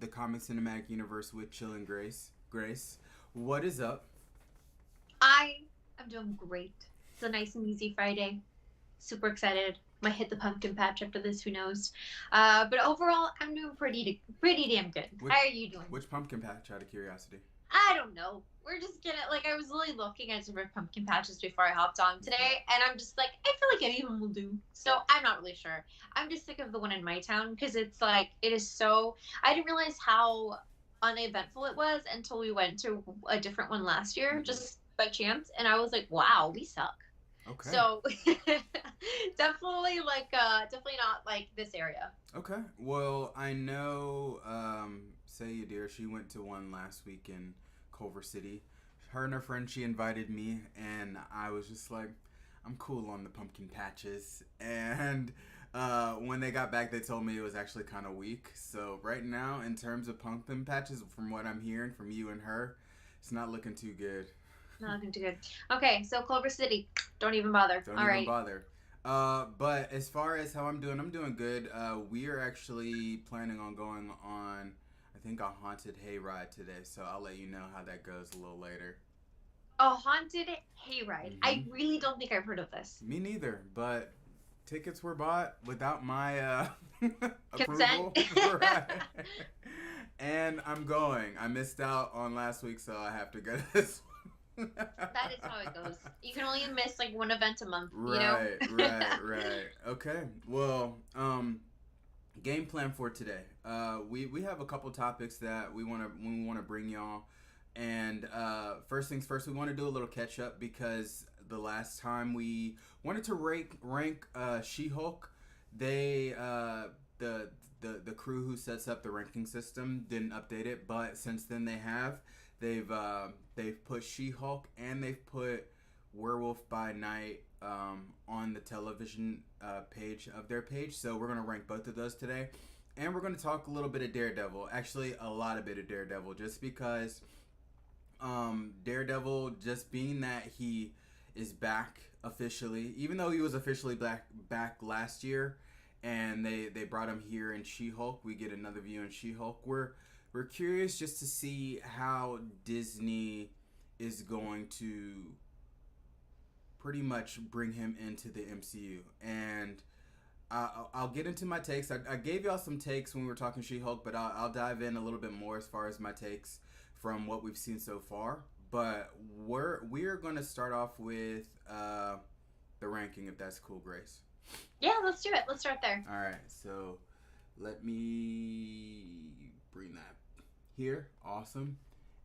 the comic cinematic universe with Chill and Grace. Grace, what is up? I am doing great. It's a nice and easy Friday. Super excited. Might hit the pumpkin patch after this. Who knows? But overall, I'm doing pretty damn good. Which How are you doing? which pumpkin patch? Out of curiosity. I don't know. We're just gonna like. I was really looking at different pumpkin patches before I hopped on today, and I'm just like, I feel like any of them will do. So I'm not really sure. I'm just sick of the one in my town because it's like it is so. I didn't realize how uneventful it was until we went to a different one last year, Mm-hmm. just by chance, and I was like, wow, we suck. Okay. So definitely definitely not like this area. Okay. Well, I know. Say dear, she went to one last week in Culver City. Her and her friend, she invited me, and I was just like, I'm cool on the pumpkin patches. And when they got back, they told me it was actually kind of weak. So right now, in terms of pumpkin patches, from what I'm hearing from you and her, it's not looking too good. Not looking too good. Okay, so Culver City, don't even bother. Don't All even right. bother. But as far as how I'm doing good. We are actually planning on going on, I think, a haunted hayride today. So I'll let you know how that goes a little later. A haunted hayride. Mm-hmm. I really don't think I've heard of this. Me neither, but tickets were bought without my Consent. approval. Right. And I'm going. I missed out on last week, so I have to go to this one. That is how it goes. You can only miss like one event a month, you know? Right, right, right. Okay. Well, game plan for today. We have a couple topics that we wanna bring y'all, and first things first, we want to do a little catch up because the last time we wanted to rank She Hulk, they the crew who sets up the ranking system didn't update it, but since then they've put She Hulk and they've put Werewolf by Night on the television page of their page. So we're gonna rank both of those today, and we're gonna talk a little bit of Daredevil. Actually, a lot of bit of Daredevil, just because Daredevil, just being that he is back officially, even though he was officially back last year, and they brought him here in She Hulk. We get another view in She Hulk. We're curious just to see how Disney is going to pretty much bring him into the MCU. And I'll get into my takes. I gave y'all some takes when we were talking She Hulk, but I'll dive in a little bit more as far as my takes from what we've seen so far. But we're gonna start off with the ranking, if that's cool, Grace. Yeah, let's do it. Let's start there. All right, so let me bring that here. Awesome.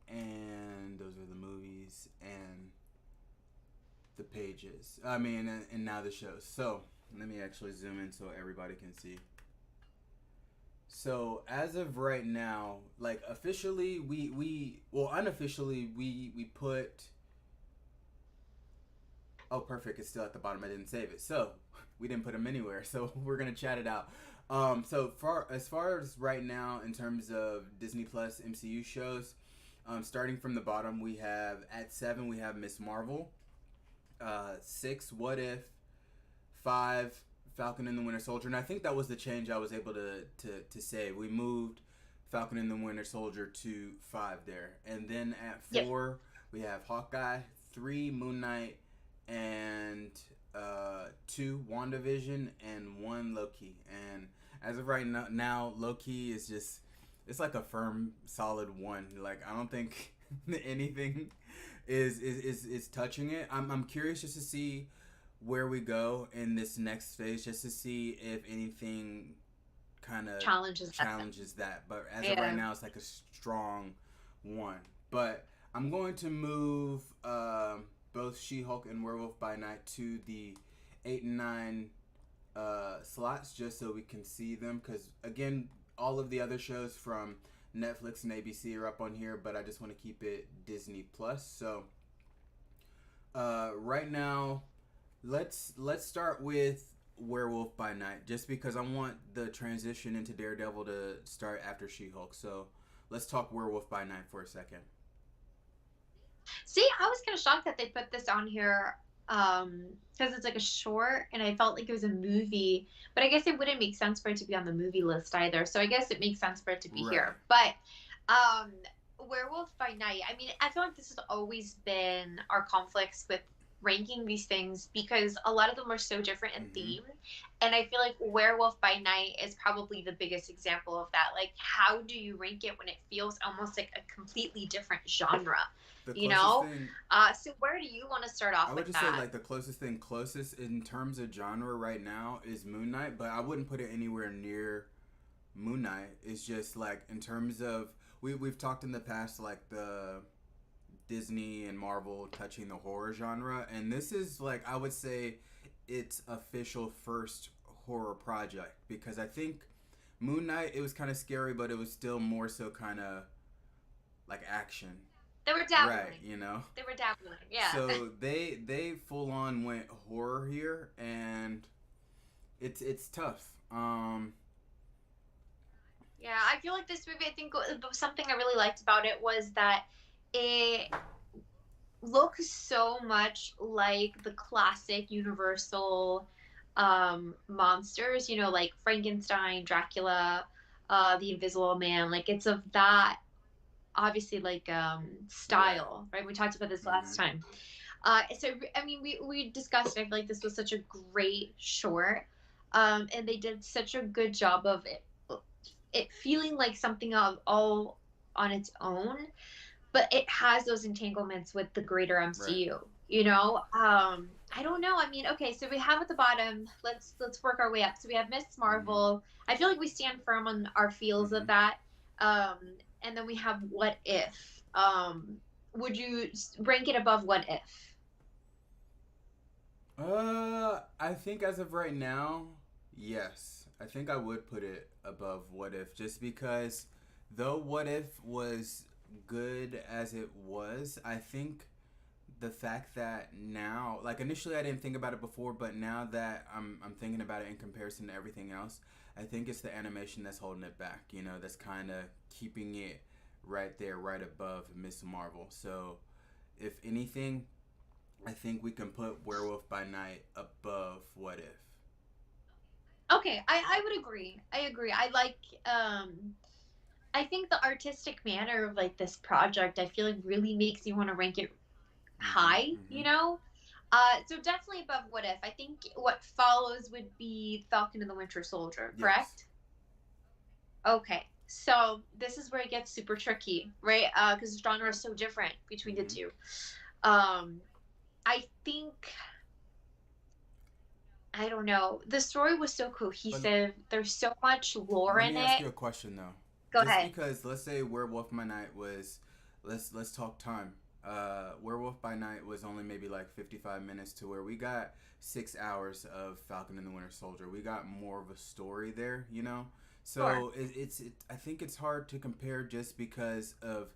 And those are the movies and the pages. I mean, and now the shows. So let me actually zoom in so everybody can see. So as of right now, like officially, we well unofficially we put. Oh, perfect! It's still at the bottom. I didn't save it, so we didn't put them anywhere. So we're gonna chat it out. So far as right now in terms of Disney Plus MCU shows, starting from the bottom, we have at 7 we have Miss Marvel. 6 What If. 5 Falcon and the Winter Soldier, and I think that was the change I was able to say. We moved Falcon and the Winter Soldier to 5 there, and then at Yep. 4 we have Hawkeye. 3 Moon Knight, and 2 WandaVision, and 1 Loki. And as of right now Loki is just, it's like a firm solid 1. Like I don't think anything is touching it. I'm curious just to see where we go in this next phase, just to see if anything kind of Challenges that. challenges that. But as of right Yeah. now, it's like a strong 1. But I'm going to move both She-Hulk and Werewolf by Night to the 8 and 9 slots, just so we can see them. Because again, all of the other shows from Netflix and ABC are up on here, but I just want to keep it Disney Plus. So right now, let's start with Werewolf by Night, just because I want the transition into Daredevil to start after She-Hulk. So let's talk Werewolf by Night for a second. See, I was kind of shocked that they put this on here because it's like a short and I felt like it was a movie, but I guess it wouldn't make sense for it to be on the movie list either. So I guess it makes sense for it to be Right. here. But um Werewolf by Night, I mean, I feel like this has always been our conflicts with ranking these things because a lot of them are so different in Mm-hmm. theme. And I feel like Werewolf by Night is probably the biggest example of that. Like, how do you rank it when it feels almost like a completely different genre? The You closest know? thing So where do you want to start I off would with just say that? like the closest thing closest in terms of genre right now is Moon Knight, but I wouldn't put it anywhere near Moon Knight. It's just like in terms of we've talked in the past like the Disney and Marvel touching the horror genre, and this is like I would say its official first horror project because I think Moon Knight it was kind of scary, but it was still more so kind of like action, They were right? dabbling. You know. They were dabbling. Yeah. So they full on went horror here, and it's tough. Yeah, I feel like this movie, I think something I really liked about it was that it looks so much like the classic Universal monsters, you know, like Frankenstein, Dracula, the Invisible Man. Like it's of that obviously like Right. style, right? We talked about this Mm-hmm. last time. So I mean, we discussed. I feel like this was such a great short, and they did such a good job of it feeling like something of all on its own, but it has those entanglements with the greater Right. MCU. You know, I don't know. I mean, okay, so we have at the bottom. Let's work our way up. So we have Miss Mm-hmm. Marvel. I feel like we stand firm on our feels Mm-hmm. of that. Um, and then we have What If. Would you rank it above What If? I think as of right now, yes. I think I would put it above What If just because though What If was good as it was, I think the fact that now like initially I didn't think about it before, but now that I'm thinking about it in comparison to everything else, I think it's the animation that's holding it back, you know, that's kind of keeping it right there right above Miss Marvel. So, if anything, I think we can put Werewolf by Night above What If. Okay, I would agree. I agree. I think the artistic manner of like this project, I feel like really makes you want to rank it Mm-hmm. high, Mm-hmm. you know? So definitely above What If. I think what follows would be Falcon and the Winter Soldier, Yes. correct? Okay. So this is where it gets super tricky, right? Because the genre is so different between the Mm-hmm. two. Um, I think I don't know. The story was so But cohesive. There's so much lore let in me ask it. you a question though. Go Just ahead. because let's say Werewolf by Night was let's talk time. Werewolf by Night was only maybe like 55 minutes to where we got 6 hours of Falcon and the Winter Soldier. We got more of a story there, you know. Sure. So I think it's hard to compare just because of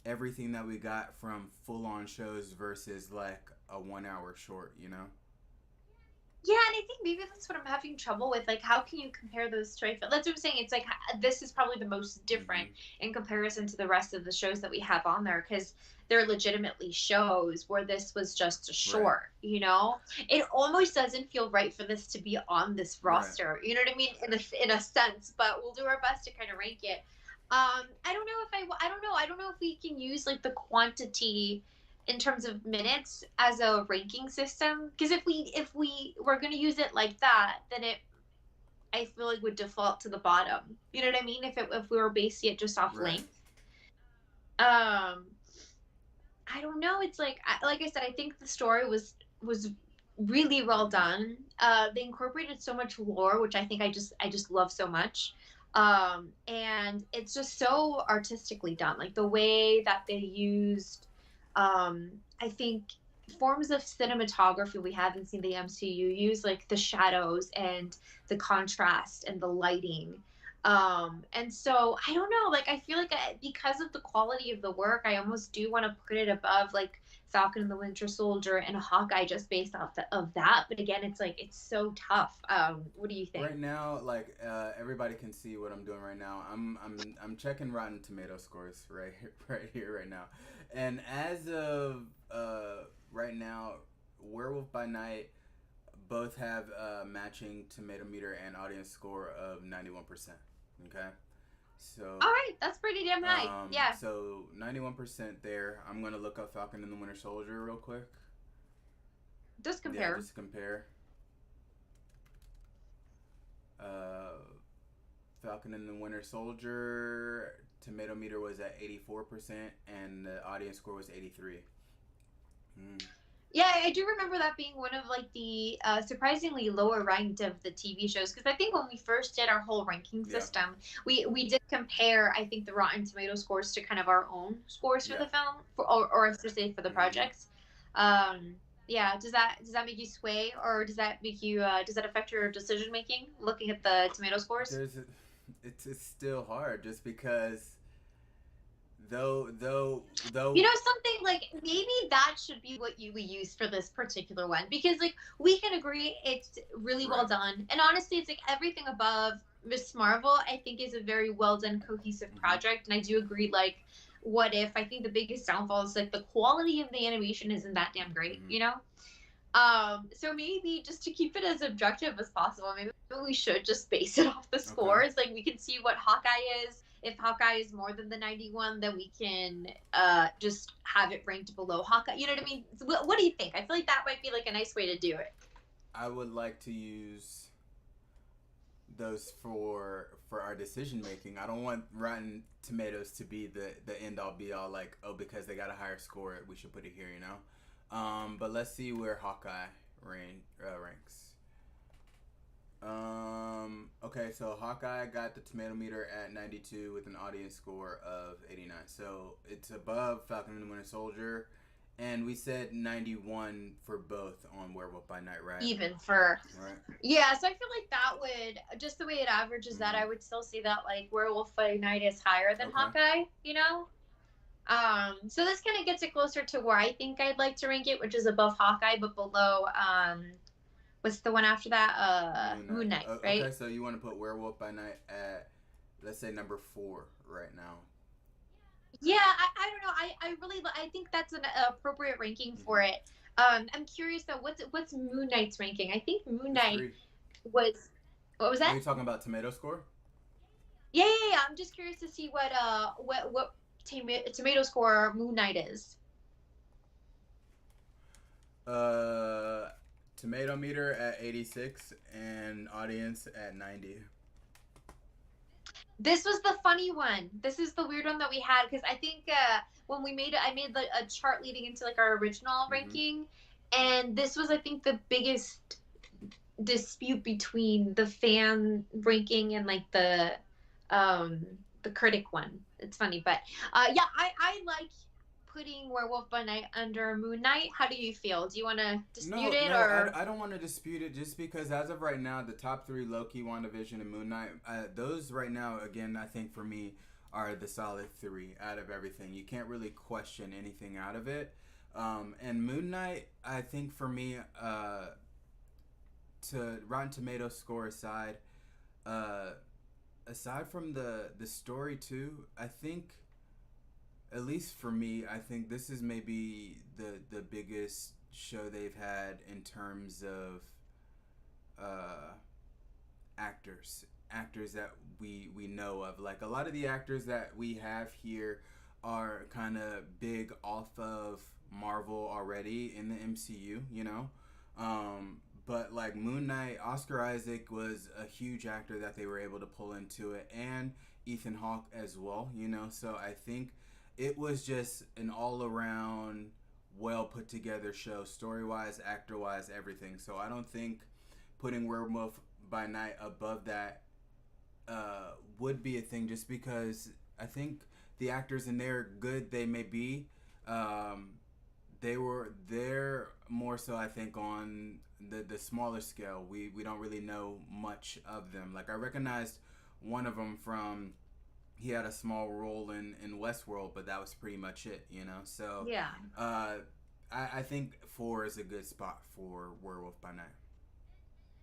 everything that we got from full on shows versus like a 1 hour short, you know. Yeah, and I think maybe that's what I'm having trouble with. Like, how can you compare those to? That's what I'm saying. It's like this is probably the most Mm-hmm. different in comparison to the rest of the shows that we have on there because they're legitimately shows where this was just a Right. short. You know, it almost doesn't feel right for this to be on this Right. roster. You know what I mean? In a sense, but we'll do our best to kind of rank it. I don't know if I don't know. I don't know if we can use like the quantity in terms of minutes as a ranking system because if we were going to use it like that then it I feel like would default to the bottom, you know what I mean, if we were basing it just off Right. length. I don't know, it's like I said, I think the story was really well Mm-hmm. done. They incorporated so much lore which I think I just love so much. And it's just so artistically done, like the way that they used I think forms of cinematography we haven't seen the MCU use, like the shadows and the contrast and the lighting. And so I don't know, like I feel like because of the quality of the work, I almost do want to put it above like Falcon and the Winter Soldier and Hawkeye just based off of that. But again, it's like it's so tough. What do you think? Right now, like everybody can see what I'm doing right now. I'm checking Rotten Tomato scores right here, right here, right now, and as of right now, Werewolf by Night both have a matching tomato meter and audience score of 91%. Okay, All so right, that's pretty damn high. Yeah, so 91% there. I'm gonna look up Falcon and the Winter Soldier real quick. just Yeah, compare. just to compare. Uh, Falcon and the Winter Soldier tomato meter was at 84% and the audience score was 83. Mm, Yeah, I do remember that being one of like the surprisingly lower ranked of the TV shows because I think when we first did our whole ranking yeah, system, we did compare I think the Rotten Tomato scores to kind of our own scores for yeah. the film or to say for the Mm-hmm. projects. Yeah, does that make you sway or does that make you does that affect your decision making looking at the tomato scores? There's a, it's still hard just because though. Something like maybe that should be what we use for this particular one because like we can agree it's really well Right. done and honestly it's like everything above Miss Marvel I think is a very well done cohesive Mm-hmm. project and I do agree like what if I think the biggest downfall is like the quality of the animation isn't that damn great, Mm-hmm. you know. So maybe just to keep it as objective as possible, maybe we should just base it off the Okay. scores. Like we can see what Hawkeye is. If Hawkeye is more than the 91, then we can just have it ranked below Hawkeye. You know what I mean? So what do you think? I feel like that might be like a nice way to do it. I would like to use those for our decision making. I don't want Rotten Tomatoes to be the end all be all. Like, oh, because they got a higher score, we should put it here. You know. But let's see where Hawkeye ranks. Okay, so Hawkeye got the tomato meter at 92 with an audience score of 89. So it's above Falcon and the Winter Soldier. And we said 91 for both on Werewolf by Night, right? Even for Right. yeah, so I feel like that would just the way it averages that Mm-hmm. I would still see that like Werewolf by Night is higher than Okay. Hawkeye, you know? So this kind of gets it closer to where I think I'd like to rank it, which is above Hawkeye, but below what's the one after that? Moon Moon Knight. Knight, Okay, right? so you want to put Werewolf by Night at, let's say, number 4 right now. Yeah, I don't know. I really I think that's an appropriate ranking for Mm-hmm. it. I'm curious though, what's Moon Knight's ranking? I think Moon It's Knight 3. was what was Are that? you talking about tomato score? Yeah. I'm just curious to see what tomato score Moon Knight is. Uh, Tomato meter at 86 and audience at 90. This was the funny one. This is the weird one that we had because I think when we made it, I made a chart leading into like our original Mm-hmm. ranking, and this was I think the biggest dispute between the fan ranking and like um the critic one. It's funny, but yeah, I like putting Werewolf by Night under Moon Knight. How do you feel? Do you want to dispute No, it no, or? I don't want to dispute it just because as of right now, the top 3 Loki, WandaVision, and Moon Knight, those right now, again, I think for me, are the solid 3 out of everything. You can't really question anything out of it. And Moon Knight, I think for me, to Rotten Tomatoes score aside, uh, aside from the story too, I think at least for me, I think this is maybe the biggest show they've had in terms of uh, actors that we know of. Like a lot of the actors that we have here are kind of big off of Marvel already in the MCU, you know. But like Moon Knight, Oscar Isaac was a huge actor that they were able to pull into it, and Ethan Hawke as well, you know. So I think it was just an all around well put together show, story wise, actor wise, everything. So I don't think putting Werewolf by Night above that would be a thing, just because I think the actors in there, good they may be, um, they're more so I think on the smaller scale. We don't really know much of them. Like I recognized one of them from he had a small role in Westworld, but that was pretty much it, you know. So Yeah. uh, I think 4 is a good spot for Werewolf by Night.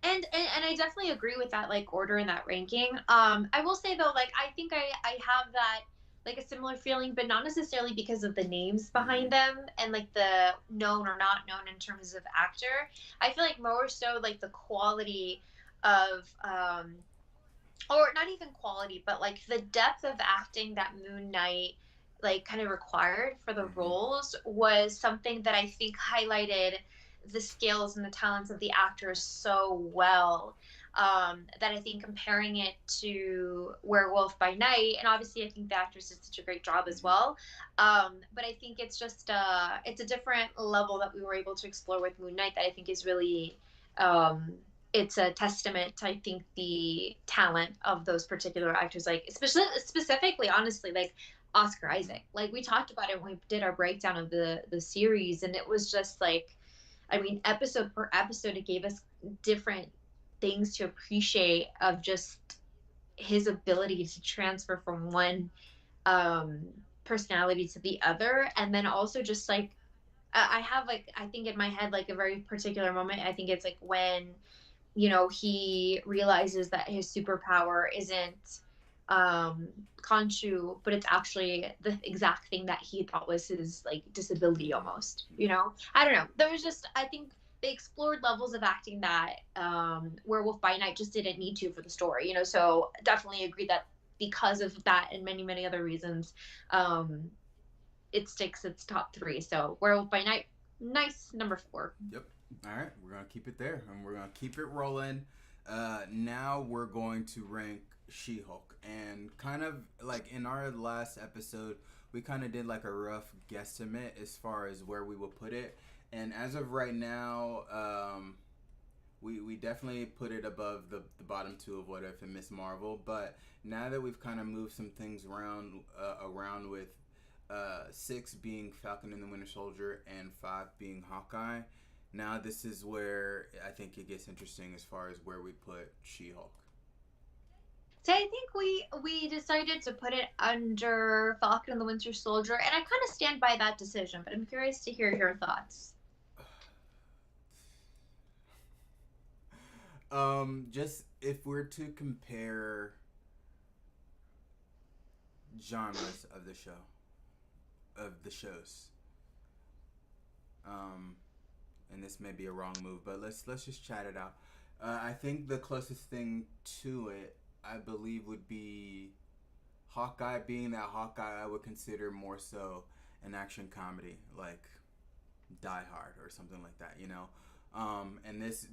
And I definitely agree with that like order in that ranking. I will say though, like I think I have that like a similar feeling, but not necessarily because of the names Mm-hmm. behind them and like the known or not known in terms of actor. I feel like more so like the quality of or not even quality, but like the depth of acting that Moon Knight like kind of required for the Mm-hmm. roles was something that I think highlighted the skills and the talents of the actors so well, that I think comparing it to Werewolf by Night, and obviously I think the actors did such a great job as Mm-hmm. well, but I think it's just it's a different level that we were able to explore with Moon Knight that I think is really um, it's a testament to, I think, the talent of those particular actors, like especially specifically, honestly, like Oscar Mm-hmm. Isaac. Like we talked about it when we did our breakdown of the series, and it was just like, I mean, episode per episode, it gave us different things to appreciate of just his ability to transfer from one um personality to the other, and then also just like I have like I think in my head like a very particular moment. I think it's like when he realizes that his superpower isn't um Khonshu, but it's actually the exact thing that he thought was his like disability Mm-hmm. almost. I don't know. There was just I think they explored levels of acting that Werewolf by Night just didn't need to for the story. So definitely agree that because of that and many many other reasons, um it sticks its top three. So Werewolf by Night, nice number four. Yep. All right, we're gonna keep it there, and we're gonna keep it rolling. Now we're going to rank She-Hulk, and kind of like in our last episode, we kind of did like a rough guesstimate as far as where we will put it. And as of right now, we definitely put it above the bottom two of What If and Miss Marvel. But now that we've kind of moved some things around with six being Falcon and the Winter Soldier and five being Hawkeye. Now this is where I think it gets interesting as far as where we put She-Hulk. So I think we decided to put it under Falcon and the Winter Soldier, and I kind of stand by that decision. But I'm curious to hear your thoughts. Just if we're to compare genres of the shows, um, and this may be a wrong move, but let's just chat it out. I think the closest thing to it, I believe, would be Hawkeye. Being that Hawkeye, I would consider more so an action comedy, like Die Hard or something like that. And this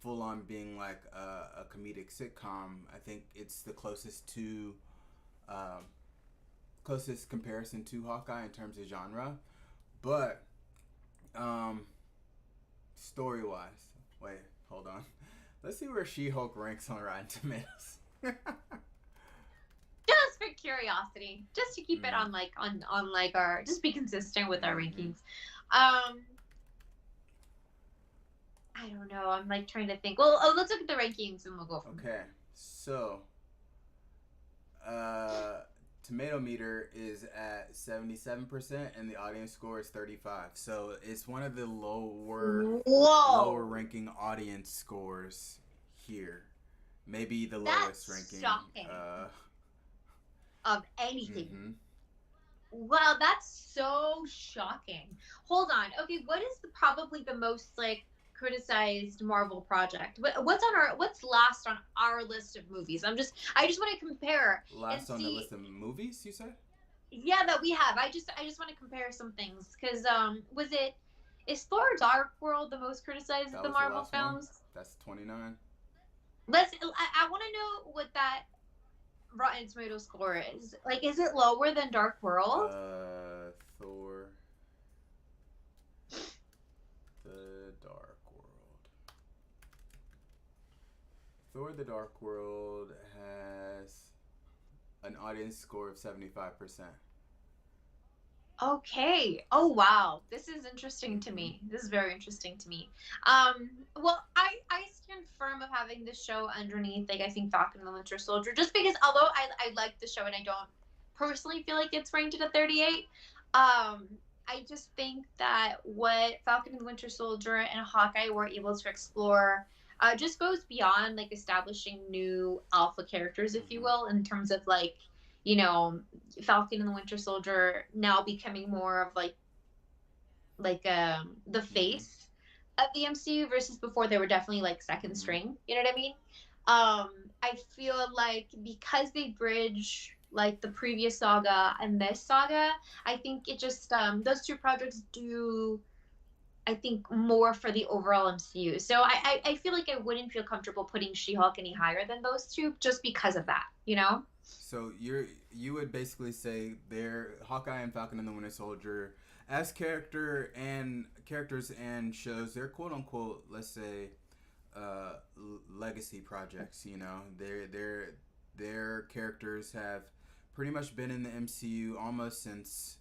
full on being like a comedic sitcom. I think it's the um, closest comparison to Hawkeye in terms of genre, but um, story wise, wait, hold on. Let's see where She Hulk ranks on Rotten Tomatoes. Just for curiosity, just to keep it mm, on like on like our just be consistent with our mm-hmm. rankings. Um, I don't know. I'm like trying to think. Well, let's look at the rankings and we'll go from there. Okay, so uh, tomato meter is at 77% and the audience score is 35. So it's one of the lower Whoa, ranking audience scores here. Maybe the lowest that's ranking. shocking. Of anything. Mm-hmm. Wow, that's so shocking. Hold on. Okay, what is probably the most like criticized Marvel project? What's last on our list of movies? I just want to compare and Last on the see. list of movies, you said? Yeah, that we have. I just want to compare some things because was it is Thor Dark World the most criticized of That the was the Marvel last one. films? That's 29. I want to know what that Rotten Tomato score is. Like, is it lower than Dark World? Thor, the Dark World. Thor, the Dark World has an audience score of 75%. Okay. Oh wow. This is interesting to Mm-hmm. me. This is very interesting to me. Well, I stand firm of having this show underneath like I think Falcon and the Winter Soldier just because although I like the show and I don't personally feel like it's ranked at a 38, I just think that what Falcon and the Winter Soldier and Hawkeye were able to explore just goes beyond like establishing new alpha characters, if you Mm-hmm. will, in terms of like you know, Falcon and the Winter Soldier now becoming more of the Mm-hmm. face of the MCU versus before they were definitely like second Mm-hmm. string. You know what I mean? I feel like because they bridge like the previous saga and this saga, I think it just those two projects do I think more for the overall MCU. So I feel like I wouldn't feel comfortable putting She-Hulk any higher than those two just because of that, you know? So you would basically say they're Hawkeye and Falcon and the Winter Soldier as characters and shows. They're quote unquote, let's say, legacy projects. You know, their characters have pretty much been in the MCU almost since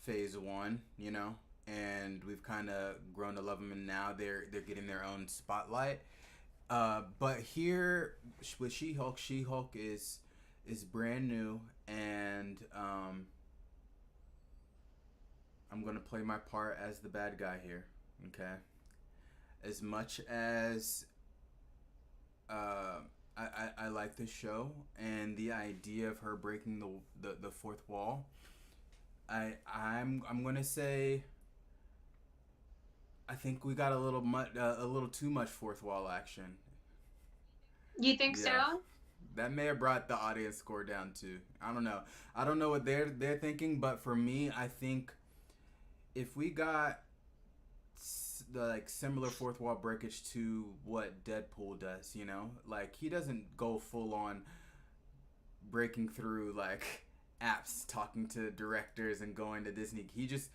Phase One. You know, and we've kind of grown to love them, and now they're getting their own spotlight. But here with She-Hulk, She-Hulk is brand new, and I'm gonna play my part as the bad guy here. Okay, as much as uh, I like the show and the idea of her breaking the fourth wall, I'm gonna say I think we got a little too much fourth wall action. You think Yeah. so? That may have brought the audience score down too. I don't know. I don't know what they're thinking, but for me, I think if we got the like similar fourth wall breakage to what Deadpool does, you know, like he doesn't go full on breaking through like apps, talking to directors and going to Disney. He just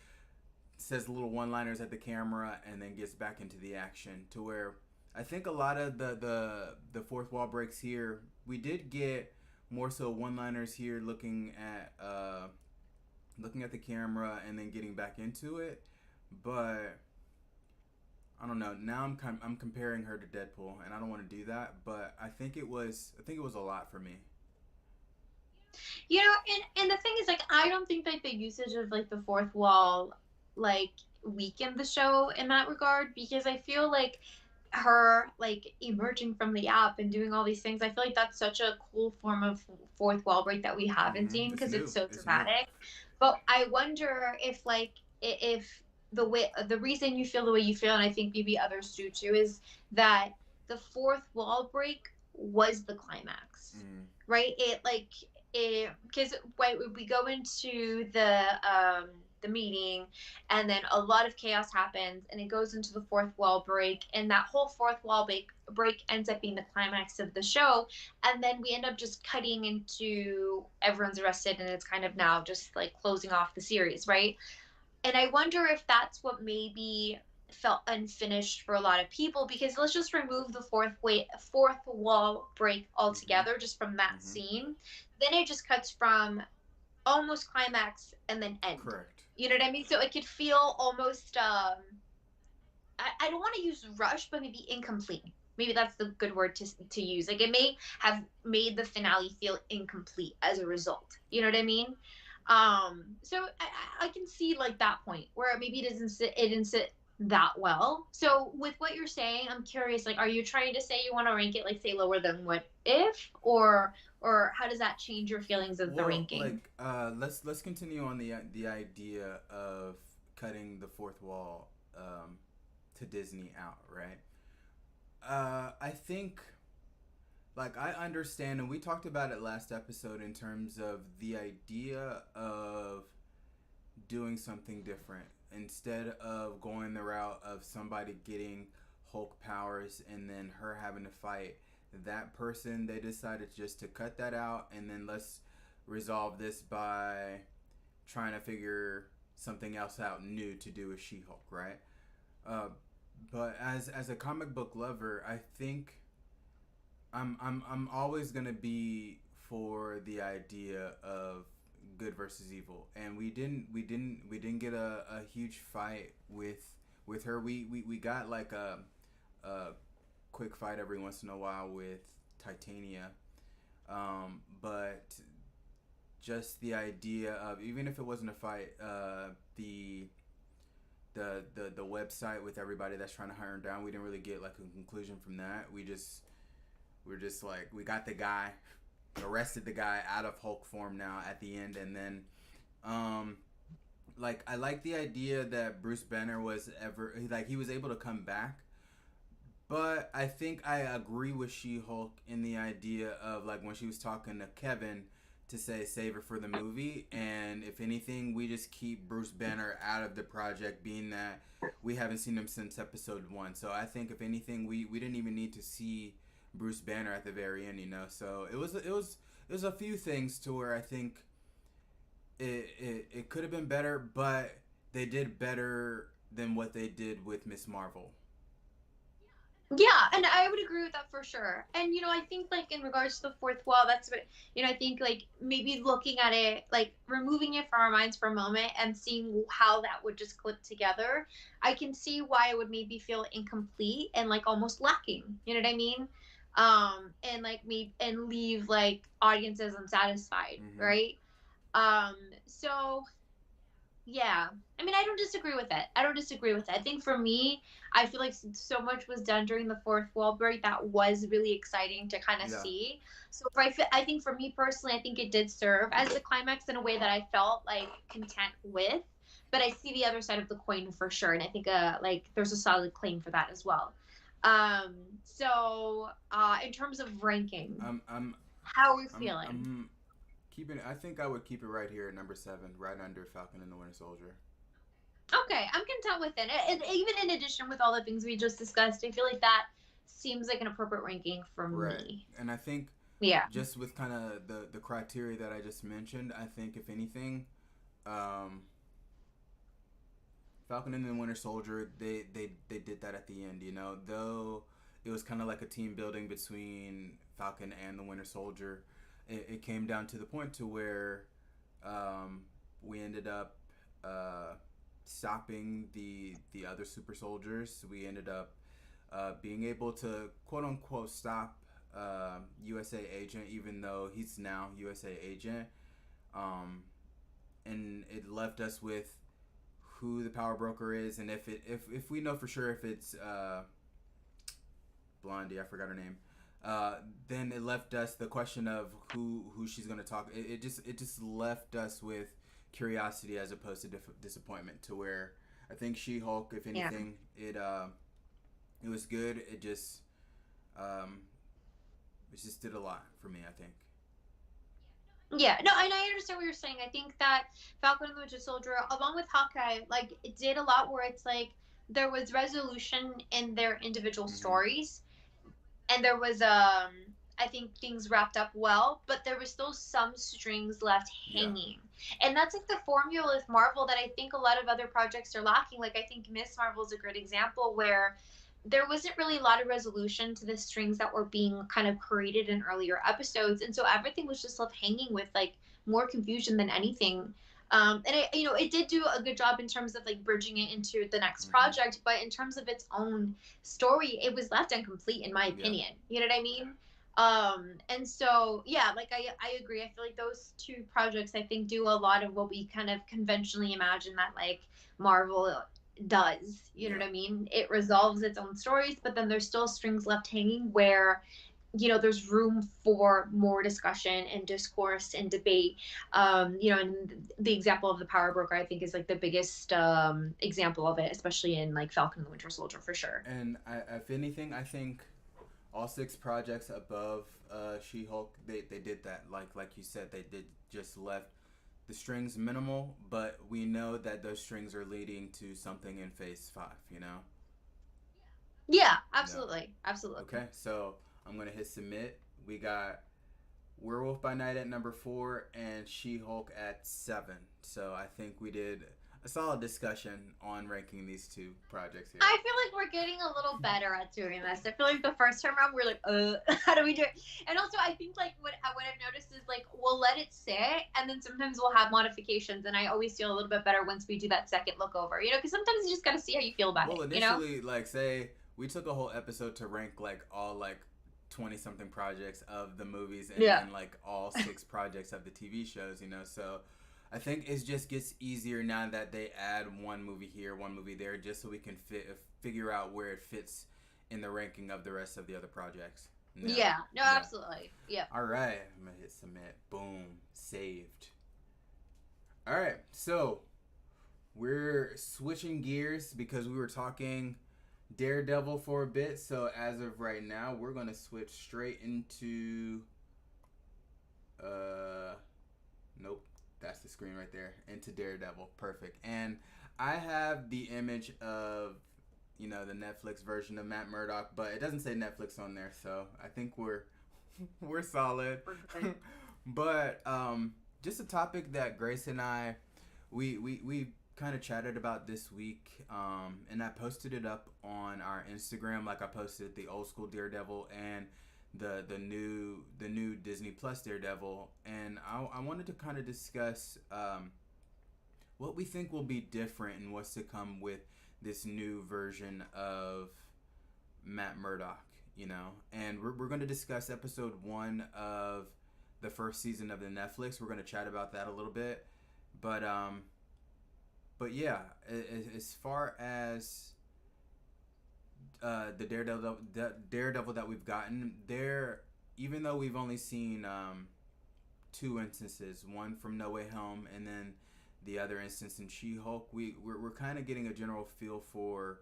says little one-liners at the camera and then gets back into the action. To where I think a lot of the fourth wall breaks here, we did get more so one-liners here, looking at the camera and then getting back into it. But I don't know. Now I'm comparing her to Deadpool, and I don't want to do that. But I think it was a lot for me. You know, and the thing is, like, I don't think like the usage of like the fourth wall like weakened the show in that regard because I feel like her like emerging from the app and doing all these things, I feel like that's such a cool form of fourth wall break that we haven't Mm-hmm. seen It's because it's new. so It's new. dramatic. But I wonder if like if the reason you feel the way you feel, and I think maybe others do too, is that the fourth wall break was the climax, Mm. right? It like it because when we go into the meeting and then a lot of chaos happens and it goes into the fourth wall break and that whole fourth wall break ends up being the climax of the show and then we end up just cutting into everyone's arrested and it's kind of now just like closing off the series, right? And I wonder if that's what maybe felt unfinished for a lot of people because let's just remove the fourth wall break Mm-hmm. altogether just from that Mm-hmm. scene. Then it just cuts from almost climax and then end. Correct. You know what I mean? So it could feel almost I don't want to use rush, but maybe incomplete. Maybe that's the good word to use. Like it may have made the finale feel incomplete as a result. You know what I mean? So I can see like that point where maybe it didn't sit that well. So with what you're saying, I'm curious. Like, are you trying to say you want to rank it like say lower than What If, or how does that change your feelings of the Well, ranking? let's continue on the idea of cutting the fourth wall to Disney out, right? I think like I understand, and we talked about it last episode in terms of the idea of doing something different instead of going the route of somebody getting Hulk powers and then her having to fight that person. They decided just to cut that out and then let's resolve this by trying to figure something else out new to do with She-Hulk, right? Uh, but as a comic book lover, I think I'm always gonna be for the idea of good versus evil, and we didn't get a huge fight with her. We got like a quick fight every once in a while with Titania, but just the idea of even if it wasn't a fight, the website with everybody that's trying to hunt her down, we didn't really get like a conclusion from that. We're just like we got the guy, arrested the guy out of Hulk form now at the end, and then um like I like the idea that Bruce Banner was ever like he was able to come back, but I think I agree with She-Hulk in the idea of like when she was talking to Kevin to say save her for the movie, and if anything we just keep Bruce Banner out of the project, being that we haven't seen him since episode 1. So I think if anything we didn't even need to see Bruce Banner at the very end, you know. So it was a few things to where I think it could have been better, but they did better than what they did with Miss Marvel. Yeah, and I would agree with that for sure. And I think like in regards to the fourth wall, that's what I think like maybe looking at it, like removing it from our minds for a moment and seeing how that would just clip together, I can see why it would maybe feel incomplete and like almost lacking. You know what I mean? And like me and leave like audiences unsatisfied, Mm-hmm. right? Um, so yeah. I mean, I don't disagree with it. I don't disagree with it. I think for me, I feel like so much was done during the fourth wall break that was really exciting to kind of Yeah. see. So I think for me personally, I think it did serve as the climax in a way that I felt like content with. But I see the other side of the coin for sure, and I think like there's a solid claim for that as well. So in terms of ranking, I'm I'm how are we I'm feeling? I'm keeping it. I think I would keep it right here at number 7, right under Falcon and the Winter Soldier. Okay, I'm content with it. And even in addition with all the things we just discussed, I feel like that seems like an appropriate ranking for Right. me. And I think Yeah. just with kind of the criteria that I just mentioned, I think if anything, um, Falcon and the Winter Soldier, they did that at the end, you know. Though it was kind of like a team building between Falcon and the Winter Soldier, it came down to the point to where um, we ended up uh, stopping the other super soldiers. We ended up being able to quote unquote stop USA Agent, even though he's now USA Agent. Um, and it left us with who the power broker is, and if we know for sure if it's Blondie, I forgot her name. Then it left us the question of who she's gonna talk. It just left us with curiosity as opposed to disappointment. To where I think She Hulk, if Yeah. anything, it was good. Um, it just did a lot for me. I think. Yeah, no, and I understand what you're saying. I think that Falcon and the Winter Soldier, along with Hawkeye, like it did a lot where it's like there was resolution in their individual Mm-hmm. stories, and there was I think things wrapped up well, but there was still some strings left Yeah. hanging. And that's like the formula with Marvel that I think a lot of other projects are lacking. Like I think Miss Marvel is a great example where there wasn't really a lot of resolution to the strings that were being kind of created in earlier episodes. And so everything was just left hanging with like more confusion than anything. And it did do a good job in terms of like bridging it into the next Mm-hmm. project, but in terms of its own story, it was left incomplete in my Yeah. opinion. You know what I mean? And so yeah, like I agree. I feel like those two projects I think do a lot of what we kind of conventionally imagine that like Marvel does. You know Yeah. what I mean? It resolves its own stories, but then there's still strings left hanging where there's room for more discussion and discourse and debate. And the example of the power broker I think is like the biggest example of it, especially in like Falcon and the Winter Soldier for sure. And if anything, I think all 6 projects above She Hulk, they did that. Like you said, they did just left the strings minimal, but we know that those strings are leading to something in Phase 5. You know. Yeah, Yeah. absolutely, absolutely. Okay, so I'm gonna hit submit. We got Werewolf by Night at number 4 and She Hulk at 7. So I think we did a solid discussion on ranking these 2 projects here. I feel like we're getting a little better at doing this. I feel like the first time around we're like, how do we do it? And also, I think like what I've noticed is like we'll let it sit, and then sometimes we'll have modifications. And I always feel a little bit better once we do that second look over, because sometimes you just gotta see how you feel about Well, it. initially, like say we took a whole episode to rank like all like 20 something projects of the movies, and Yeah. then like all 6 projects of the TV shows, you know. So I think it just gets easier now that they add one movie here, one movie there, just so we can figure out where it fits in the ranking of the rest of the other projects. Yeah. Yeah, no, Yeah. absolutely. Yep. All right. I'm gonna hit submit. Boom. Saved. All right. So we're switching gears because we were talking Daredevil for a bit. So as of right now, we're gonna switch straight into uh nope, that's the screen right there. Into Daredevil. Perfect. And I have the image of the Netflix version of Matt Murdock, but it doesn't say Netflix on there, so I think we're solid. We're good. But just a topic that Grace and I we kind of chatted about this week, and I posted it up on our Instagram. Like I posted the old school Daredevil and the new Disney Plus Daredevil, and I wanted to kind of discuss what we think will be different and what's to come with this new version of Matt Murdock. And we're going to discuss episode 1 of the first season of the Netflix. We're going to chat about that a little bit, but yeah, as far as the Daredevil that we've gotten there, even though we've only seen 2 instances, one from No Way Home and then the other instance in She-Hulk, we're kind of getting a general feel for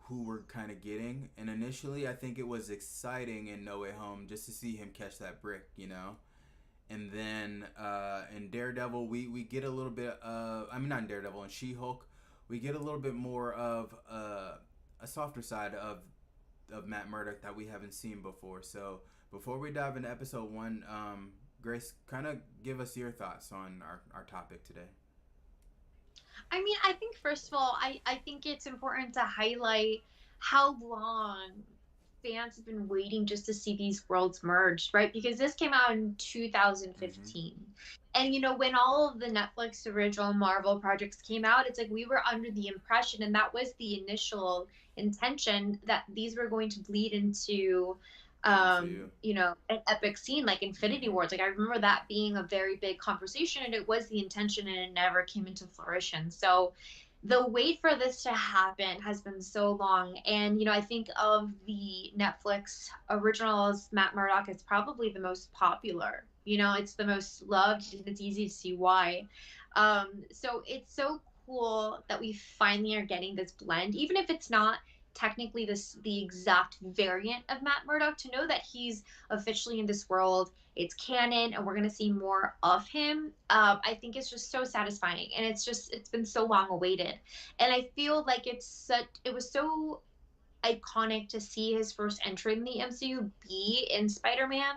who we're kind of getting. And initially, I think it was exciting in No Way Home just to see him catch that brick. And then in Daredevil, we get a little bit of, I mean, not in Daredevil, in She-Hulk, we get a little bit more of a softer side of Matt Murdock that we haven't seen before. So before we dive into episode 1, Grace, kind of give us your thoughts on our topic today. I mean, I think first of all, I think it's important to highlight how long fans have been waiting just to see these worlds merged, right? Because this came out in Mm-hmm. 2015. And when all of the Netflix original Marvel projects came out, it's like we were under the impression, and that was the initial intention, that these were going to bleed into The MCU. an epic scene like Infinity Mm-hmm. Wars. Like I remember that being a very big conversation, and it was the intention, and it never came into fruition. So the wait for this to happen has been so long. And I think of the Netflix originals, Matt Murdock is probably the most popular. It's the most loved, and it's easy to see why. So it's so cool that we finally are getting this blend, even if it's not technically the exact variant of Matt Murdock, to know that he's officially in this world. It's canon, and we're gonna see more of him. I think it's just so satisfying, and it's been so long awaited, and I feel like it was so iconic to see his first entry in the MCU be in Spider-Man,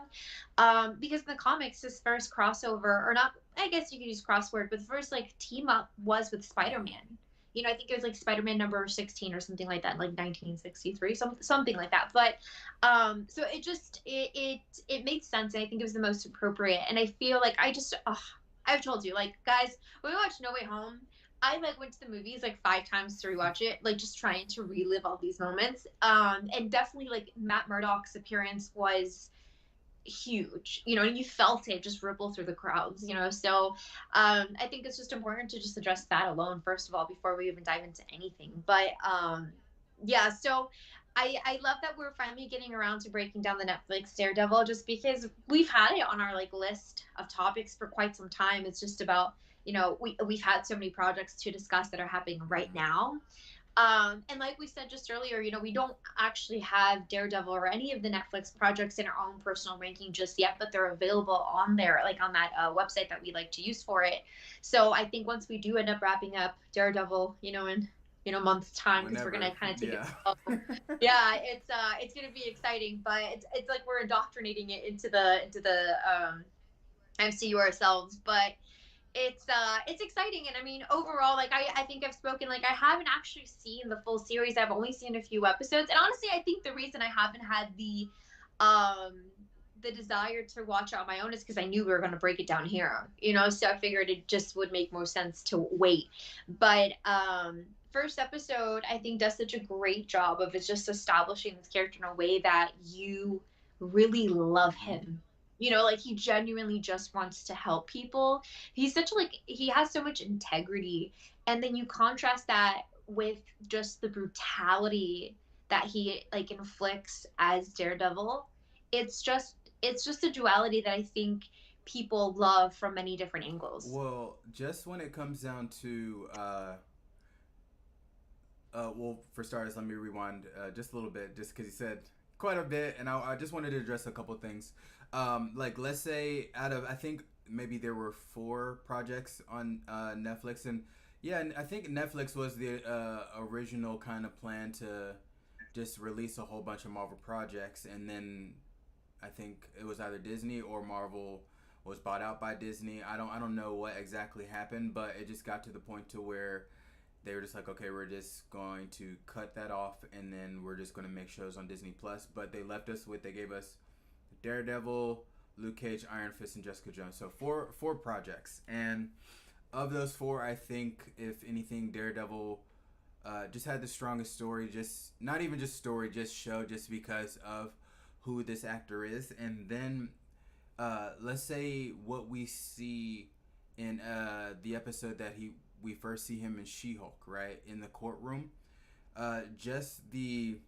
because in the comics, his first crossover, or not, I guess you could use crossword, but the first like team up was with Mm-hmm. Spider-Man. I think it was like Spider-Man number 16 or something like that, like 1963, something like that. But so it made sense, and I think it was the most appropriate. And I feel like I've told you, like, guys, when we watched No Way Home, I like went to the movies like 5 times to rewatch it, like just trying to relive all these moments. And definitely like Matt Murdock's appearance was huge, and you felt it just ripple through the crowds. So I think it's just important to just address that alone, first of all, before we even dive into anything. But yeah, so I love that we're finally getting around to breaking down the Netflix Daredevil, just because we've had it on our like list of topics for quite some time. It's just about, we've had so many projects to discuss that are happening right Mm-hmm. now. And like we said just earlier, we don't actually have Daredevil or any of the Netflix projects in our own personal ranking just yet, but they're available on there, like on that website that we like to use for it. So I think once we do end up wrapping up Daredevil, in months time, because we're Whenever, gonna kind of take it yeah. slow. Yeah, it's gonna be exciting, but it's like we're indoctrinating it into the MCU ourselves. But it's exciting. And I mean, overall, like I think I've spoken, like I haven't actually seen the full series. I've only seen a few episodes, and honestly I think the reason I haven't had um the desire to watch it on my own is because I knew we were going to break it down here, so I figured it just would make more sense to wait. But first episode, I think, does such a great job of it's just establishing this character in a way that you really love Mm-hmm. him. Like he genuinely just wants to help people. He has so much integrity, and then you contrast that with just the brutality that he like inflicts as Daredevil. It's just it's just a duality that I think people love from many different angles. Well, just when it comes down to well, for starters, let me rewind just a little bit, just because you said quite a bit, and I just wanted to address a couple things. Like, let's say out of, I think maybe there were 4 projects on Netflix, and yeah, and I think Netflix was the original kind of plan to just release a whole bunch of Marvel projects, and then I think it was either Disney or Marvel was bought out by Disney. I don't know what exactly happened, but it just got to the point to where they were just like, okay, we're just going to cut that off, and then we're just going to make shows on Disney Plus. But they left us with, they gave us Daredevil, Luke Cage, Iron Fist, and Jessica Jones. So four projects, and of those 4, I think if anything, Daredevil just had the strongest story. Just not even just story, just show, just because of who this actor is. And then let's say what we see in the episode that we first see him in She-Hulk, right, in the courtroom. Just the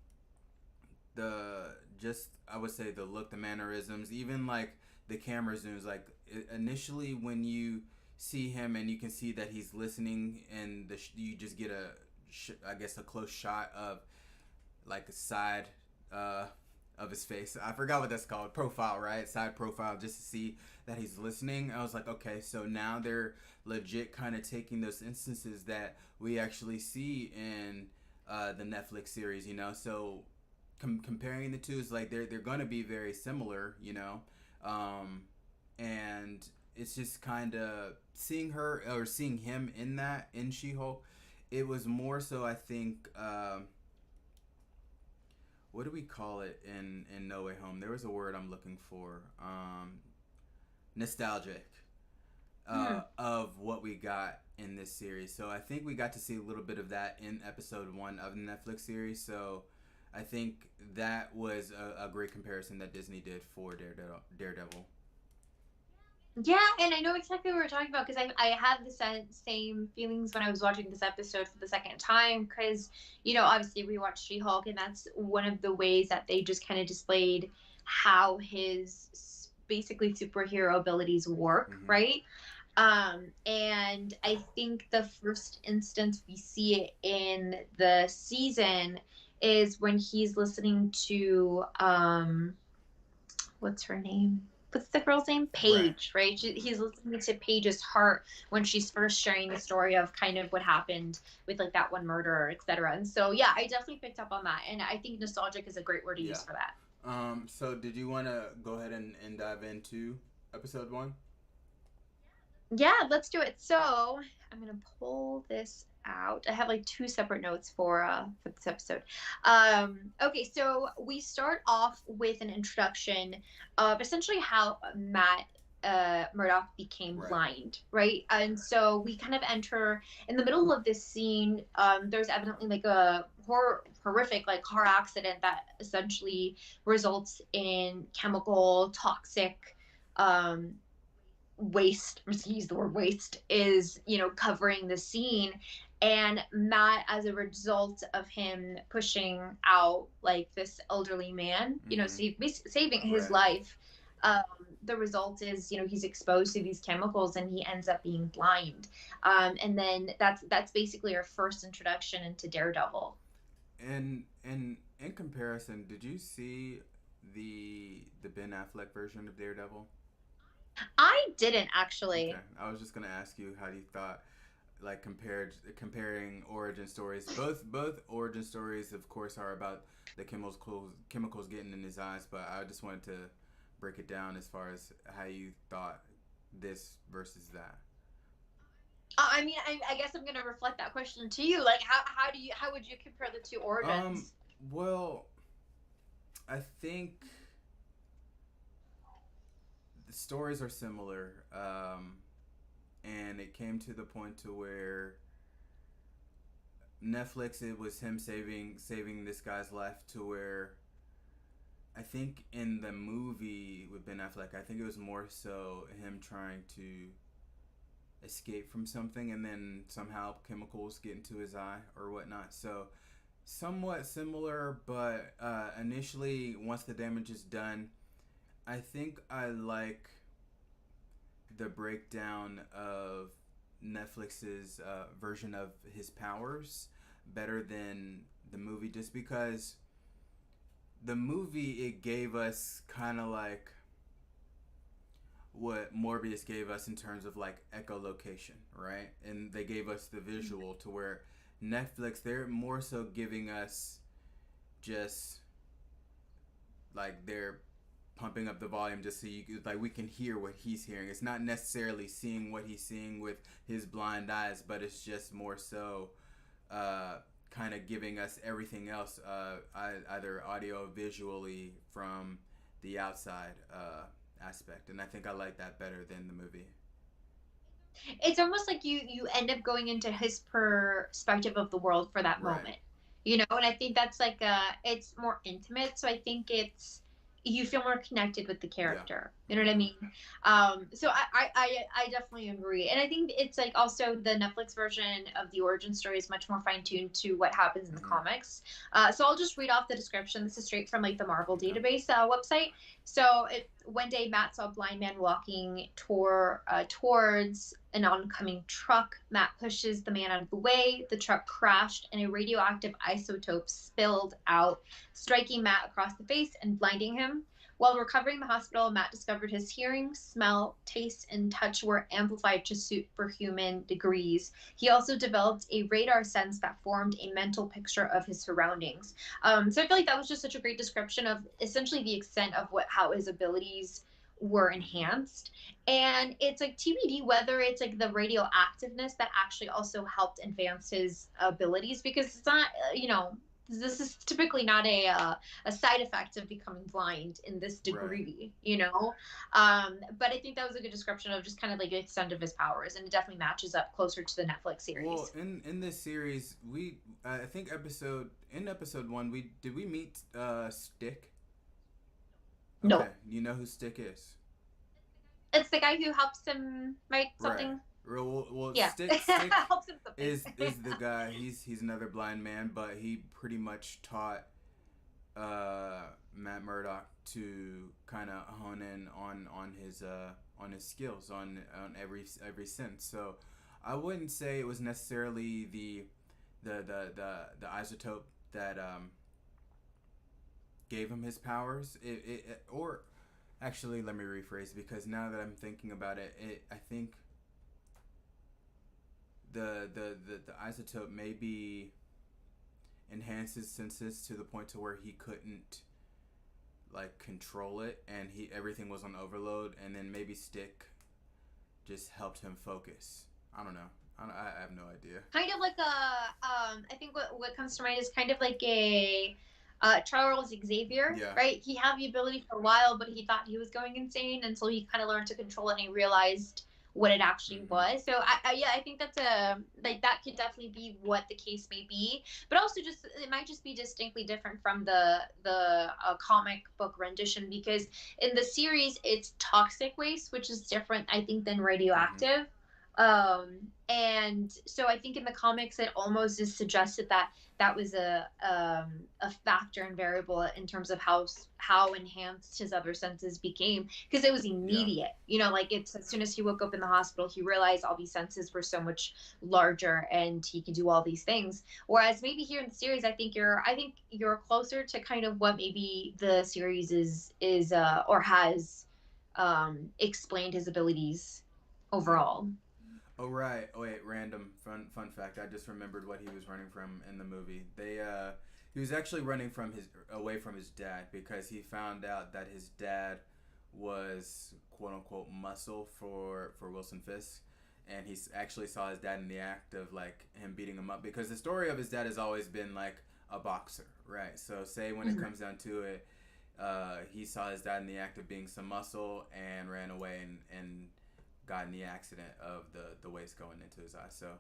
just I would say the look, the mannerisms, even like the camera zooms. Like initially when you see him and you can see that he's listening, and you just get I guess a close shot of like a side uh, of his face. I forgot what that's called. Profile, right? Side profile, just to see that he's listening. I was like, okay, so now they're legit kind of taking those instances that we actually see in the Netflix series, you know. So comparing the two is like they're gonna be very similar, you know. And it's just kind of seeing her or seeing him in that in She-Hulk. It was more so, I think. What do we call it in No Way Home? There was a word I'm looking for. Nostalgic of what we got in this series. So I think we got to see a little bit of that in episode 1 of the Netflix series. So I think that was a great comparison that Disney did for Daredevil. Yeah, and I know exactly what we're talking about because I had the same feelings when I was watching this episode for the second time because, you know, obviously we watched She-Hulk, and that's one of the ways that they just kind of displayed how his basically superhero abilities work, Mm-hmm. right? And I think the first instance we see it in the season is when he's listening to what's her name? What's the girl's name? Right. Paige, right? Mm-hmm. He's listening to Paige's heart when she's first sharing the story of kind of what happened with like that one murderer, etc. And so, yeah, I definitely picked up on that, and I think nostalgic is a great word to Yeah. use for that. So did you want to go ahead and dive into episode 1? Yeah, let's do it. So I'm gonna pull this out. I have like 2 separate notes for this episode. Okay, so we start off with an introduction of essentially how Matt Murdock became Right. blind, right? And so we kind of enter in the middle of this scene. There's evidently like a horrific like car accident that essentially results in chemical toxic um, waste, let's use the word waste, is, you know, covering the scene. And Matt, as a result of him pushing out like this elderly man, you know, Mm-hmm. saving his Right. life, um, the result is, you know, he's exposed to these chemicals and he ends up being blind. And then that's basically our first introduction into Daredevil. And in comparison, did you see the Ben Affleck version of Daredevil? I didn't actually. Okay, I was just gonna ask you how you thought, like comparing origin stories. Both origin stories, of course, are about the chemicals getting in his eyes. But I just wanted to break it down as far as how you thought this versus that. I mean, I guess I'm gonna reflect that question to you. Like, how would you compare the two Um, origins? well, I think the stories are similar, and it came to the point to where Netflix, it was him saving this guy's life, to where I think in the movie with Ben Affleck, I think it was more so him trying to escape from something, and then somehow chemicals get into his eye or whatnot. So somewhat similar, but initially, once the damage is done, I think I like the breakdown of Netflix's version of his powers better than the movie, just because the movie it gave us kind of like what Morbius gave us in terms of like echolocation, right? And they gave us the visual to where Netflix they're more so giving us just like they're pumping up the volume just so you like we can hear what he's hearing. It's not necessarily seeing what he's seeing with his blind eyes, but it's just more so kind of giving us everything else, either audio, visually from the outside aspect, and I think I like that better than the movie. It's almost like you end up going into his perspective of the world for that Right. moment, and I think that's like it's more intimate, so I think it's you feel more connected with the Yeah. character, you know what I Mm-hmm. mean? So I definitely agree, and I think it's like also the Netflix version of the origin story is much more fine-tuned to what happens in the Mm-hmm. comics. So I'll just read off the description. This is straight from like the Marvel Okay. database website. So one day Matt saw a blind man walking towards an oncoming truck. Matt pushes the man out of the way. The truck crashed and a radioactive isotope spilled out, striking Matt across the face and blinding him. While recovering in the hospital, Matt discovered his hearing, smell, taste, and touch were amplified to superhuman degrees. He also developed a radar sense that formed a mental picture of his surroundings. So I feel like that was just such a great description of essentially the extent of how his abilities were Mm-hmm. enhanced. And it's like TBD whether it's like the radioactiveness that actually also helped advance his abilities, because it's not, this is typically not a side effect of becoming blind in this Right. degree. But I think that was a good description of just kind of like the extent of his powers, and it definitely matches up closer to the Netflix Well, series. in this series, we I think episode one we meet Stick. Okay, No, you know who Stick is, it's the guy who helps him write right? something. Well, Yeah, Stick helps him something. is the guy. He's another blind man, but he pretty much taught Matt Murdock to kind of hone in on his skills on every sense. So I wouldn't say it was necessarily the isotope that gave him his powers. Or actually, let me rephrase, because now that I'm thinking about it, I think the isotope maybe enhanced his senses to the point to where he couldn't like control it, and he everything was on overload, and then maybe Stick just helped him focus. I don't know. I have no idea. Kind of like I think what comes to mind is kind of like a Charles Xavier, Yeah. right? He had the ability for a while, but he thought he was going insane, and so he kind of learned to control it, and he realized what it actually Mm-hmm. was. So yeah, I think that's a like that could definitely be what the case may be, but also just it might just be distinctly different from the comic book rendition, because in the series it's toxic waste, which is different, I think, than Mm-hmm. radioactive. And so I think in the comics it almost is suggested that that was a factor and variable in terms of how enhanced his other senses became, because it was Yeah. immediate. Like it's as soon as he woke up in the hospital, he realized all these senses were so much larger and he could do all these things. Whereas maybe here in the series, I think you're closer to kind of what maybe the series is or has explained his abilities Yeah. overall. Oh right. Oh wait. Random fun fact. I just remembered what he was running from in the movie. He was actually running from his away from his dad because he found out that his dad was quote unquote muscle for Wilson Fisk, and he actually saw his dad in the act of like him beating him up, because the story of his dad has always been like a boxer, right? So say when it Mhm. comes down to it, he saw his dad in the act of being some muscle and ran away and got in the accident of the waste going into his eye. So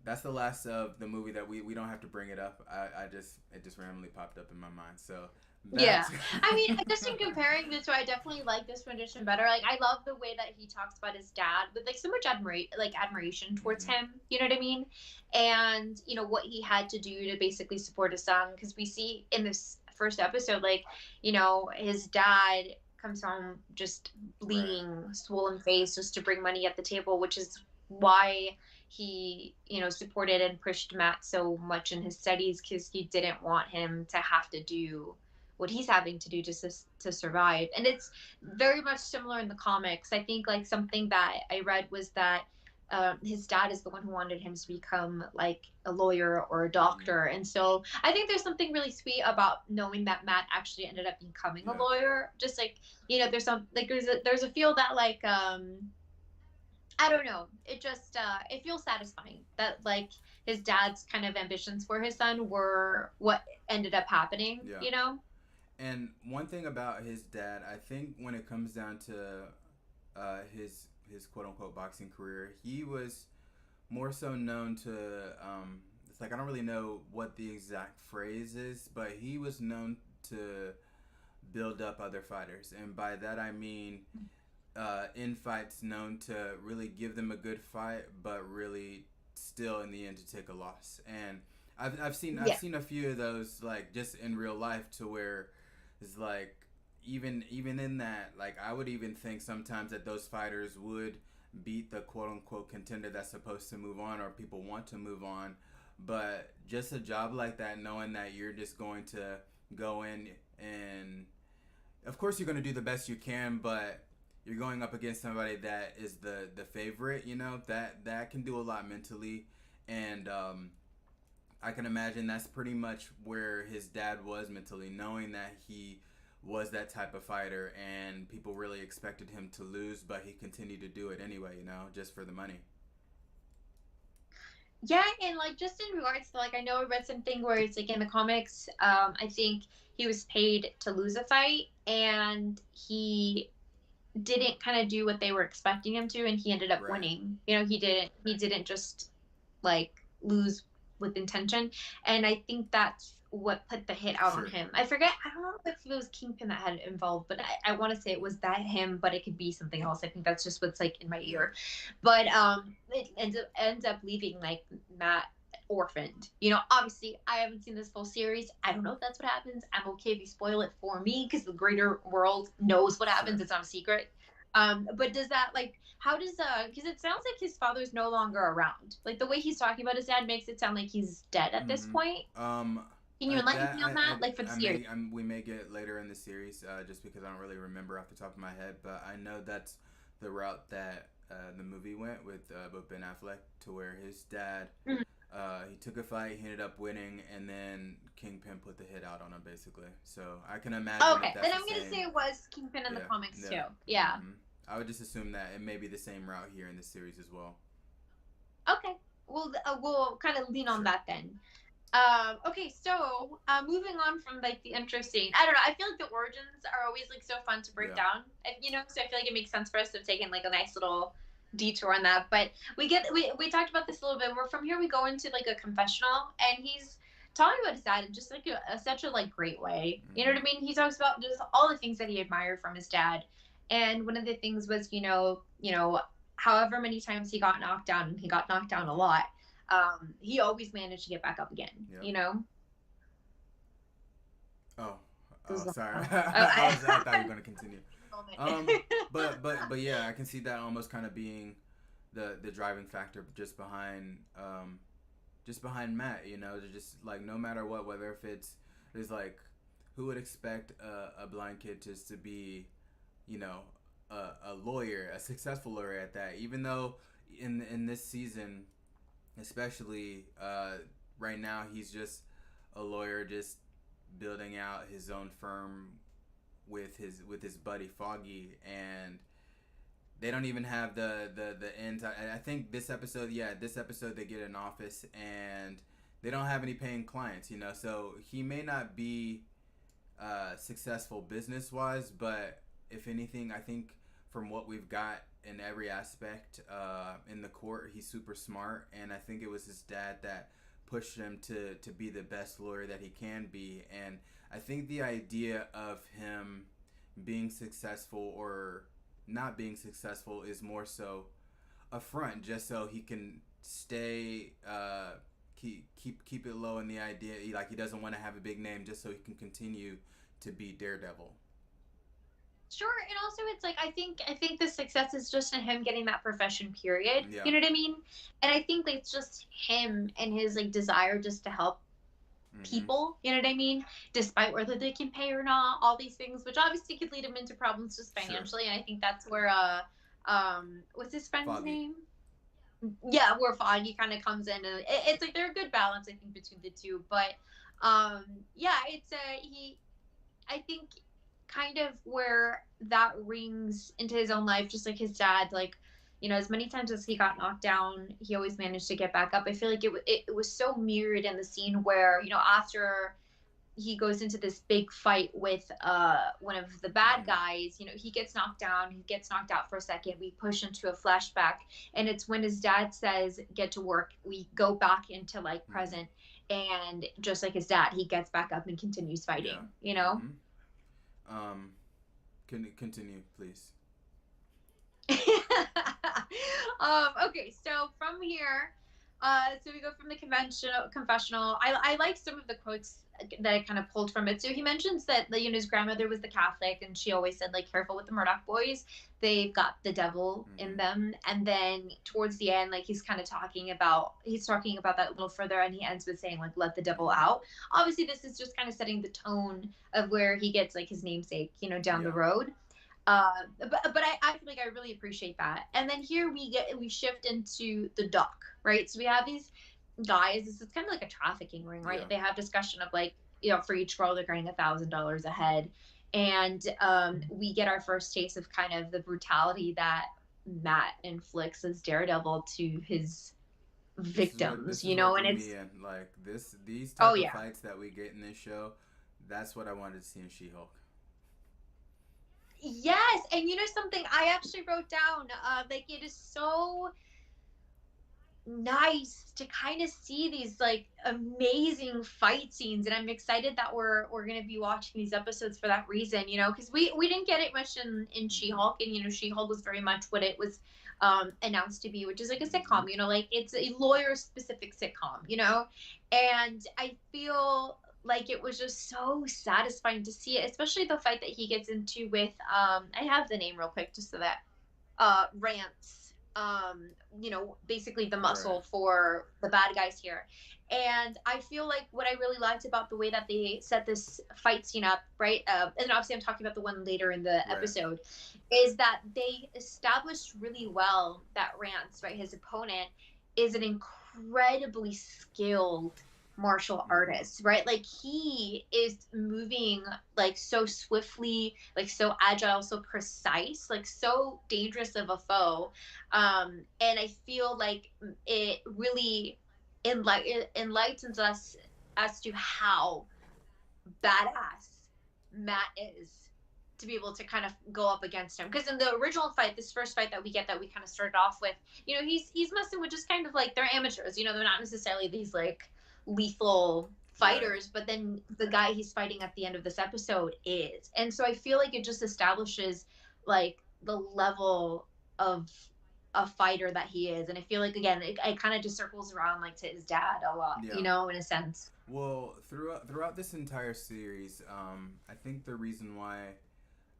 that's the last of the movie that we don't have to bring it up. I just it just randomly popped up in my mind. So back Yeah. to I mean, just in comparing the two, I definitely like this rendition better. Like, I love the way that he talks about his dad with like so much admiration towards hmm him. You know what I mean? And what he had to do to basically support his son, because we see in this first episode, like, his dad comes home just right. bleeding, swollen face, just to bring money at the table, which is why he supported and pushed Matt so much in his studies, because he didn't want him to have to do what he's having to do just to survive. And it's very much similar in the comics. I think like something that I read was that his dad is the one who wanted him to become like a lawyer or a hmm doctor. And so I think there's something really sweet about knowing that Matt actually ended up becoming a Yeah. lawyer. Just like, there's some like there's a feel that like I don't know. It just it feels satisfying that like his dad's kind of ambitions for his son were what ended up Yeah. happening. And one thing about his dad, I think when it comes down to his quote unquote boxing career, he was more so known to it's like I don't really know what the exact phrase is, but he was known to build up other fighters, and by that I mean in fights known to really give them a good fight, but really still in the end to take a loss. And I've Yeah. seen a few of those like just in real life to where it's like even in that like I would even think sometimes that those fighters would beat the quote unquote contender that's supposed to move on or people want to move on, but just a job like that, knowing that you're just going to go in and of course you're going to do the best you can, but you're going up against somebody that is the favorite, that can do a lot mentally. And I can imagine that's pretty much where his dad was mentally, knowing that he was that type of fighter and people really expected him to lose, but he continued to do it anyway, just for the money. Yeah, and like just in regards to like I know I read something where it's like in the comics, I think he was paid to lose a fight and he didn't kind of do what they were expecting him to, and he ended up Right. winning. He didn't just like lose with intention, and I think that's what put the hit out on Sure. him. I don't know if it was Kingpin that had it involved, but I want to say it was that him, but it could be something else. I think that's just what's like in my Yeah. ear. But it ends up leaving like Matt orphaned. Obviously I haven't seen this full series. I don't know if that's what happens. I'm okay if you spoil it for me because the greater world knows what happens. Sure. It's not a secret. But does that like how does because it sounds like his father's no longer around. Like the way he's talking about his dad makes it sound like he's dead at this Mm-hmm. point. Um, Can you enlighten that me on that? Like for the I series? may we may get later in the series, just because I don't really remember off the top of my head, but I know that's the route that the movie went with Ben Affleck, to where his dad Mhm. he took a fight, he ended up winning, and then Kingpin put the hit out on him basically. So I can imagine if Okay, that's then the I'm gonna say same. it was Kingpin in the Yeah, comics yeah. too. Yeah. hmm I would just assume that it may be the same route here in this series as well. Okay. We'll kind of lean on Sure. that then. Okay, so moving on from like the interesting, I don't know. I feel like the origins are always like so fun to break Yeah. down, so I feel like it makes sense for us to have taken like a nice little detour on that. But we talked about this a little bit. We're from here we go into like a confessional, and he's talking about his dad in just like such a like great way. You know hmm what I mean? He talks about just all the things that he admired from his dad, and one of the things was however many times he got knocked down, and he got knocked down a lot, he always managed to get back up again. Yep. You know, Oh, this oh, is sorry. oh, I thought you were gonna continue. Um, moment. but yeah, I can see that almost kind of being the driving factor just behind Matt. Just like no matter what, whether if it's like who would expect a blind kid just to be, you know, a lawyer, a successful lawyer at that. Even though in this season, especially right now, he's just a lawyer, just building out his own firm with his buddy Foggy, and they don't even have the end. I think this episode they get an office and they don't have any paying clients. So he may not be successful business wise, but if anything, I think from what we've got in every aspect. In the court, he's super smart, and I think it was his dad that pushed him to be the best lawyer that he can be. And I think the idea of him being successful or not being successful is more so a front, just so he can stay keep it low. In the idea, he doesn't want to have a big name, just so he can continue to be Daredevil. Sure, and also it's like I think the success is just in him getting that profession. Period. Yeah. You know what I mean? And I think it's just him and his like desire just to help Mm-hmm. people. You know what I mean? Despite whether they can pay or not, all these things, which obviously could lead him into problems just Sure. financially. And I think that's where what's his friend's Foggy. name? Yeah, where Foggy kind of comes in, and it's like they're a good balance I think between the two. But yeah, it's he I think kind of where that rings into his own life, just like his dad, like, you know, as many times as he got knocked down, he always managed to get back up. I feel like it was so mirrored in the scene where, you know, after he goes into this big fight with one of the bad Mm-hmm. guys, you know, he gets knocked down, he gets knocked out for a second, we push into a flashback, and it's when his dad says get to work, we go back into like Mm-hmm. present, and just like his dad, he gets back up and continues Yeah. fighting, you know. Mm-hmm. Um, can continue, please. Okay, so from here, so we go from the conventional confessional. I like some of the quotes that I kind of pulled from it. So he mentions that you know, his grandmother was the Catholic, and she always said like, careful with the Murdoch boys. They've got the devil in Mm-hmm. them. And then towards the end, like he's talking about that a little further, and he ends with saying like, let the devil Mm-hmm. out. Obviously, this is just kind of setting the tone of where he gets like his namesake, you know, down the Yeah. road. But I feel like I really appreciate that. And then here we shift into the dock, right? So we have these guys. This is kind of like a trafficking ring, right? Yeah. They have discussion of like, you know, for each girl they're getting $1,000 a head, and we get our first taste of kind of the brutality that Matt inflicts as Daredevil to his This victims, is you what know, and drew it's me in. Like these oh type of yeah. fights that we get in this show, that's what I wanted to see in She-Hulk. Yes, and you know something I actually wrote down, like it is so nice to kind of see these like amazing fight scenes, and I'm excited that we're going to be watching these episodes for that reason, you know, because we didn't get it much in Mm-hmm. She-Hulk, and you know, She-Hulk was very much what it was announced to be, which is like a Mm-hmm. sitcom, you know, like it's a lawyer specific sitcom, you know. And I feel like it was just so satisfying to see it, especially the fight that he gets into with I have the name real quick just so that Rance, you know, basically the Right. muscle for the bad guys here. And I feel like what I really liked about the way that they set this fight scene up, right? And obviously, I'm talking about the one later in the Right. episode, is that they established really well that Rance, right, his opponent, is an incredibly skilled martial Mm-hmm. artist, right? Like he is moving like so swiftly, like so agile, so precise, like so dangerous of a foe. And I feel like it really enlightens us as to how badass Matt is to be able to kind of go up against him. Because in the original fight, this first fight that we get that we kind of started off with, you know, he's messing with just kind of like they're amateurs, you know, they're not necessarily these like lethal Right. fighters, but then the guy he's fighting at the end of this episode is. And so I feel like it just establishes like the level of a fighter that he is. And I feel like again, it kind of just circles around like to his dad a lot, you Yeah. know, in a sense. Well, throughout this entire series, I think the reason why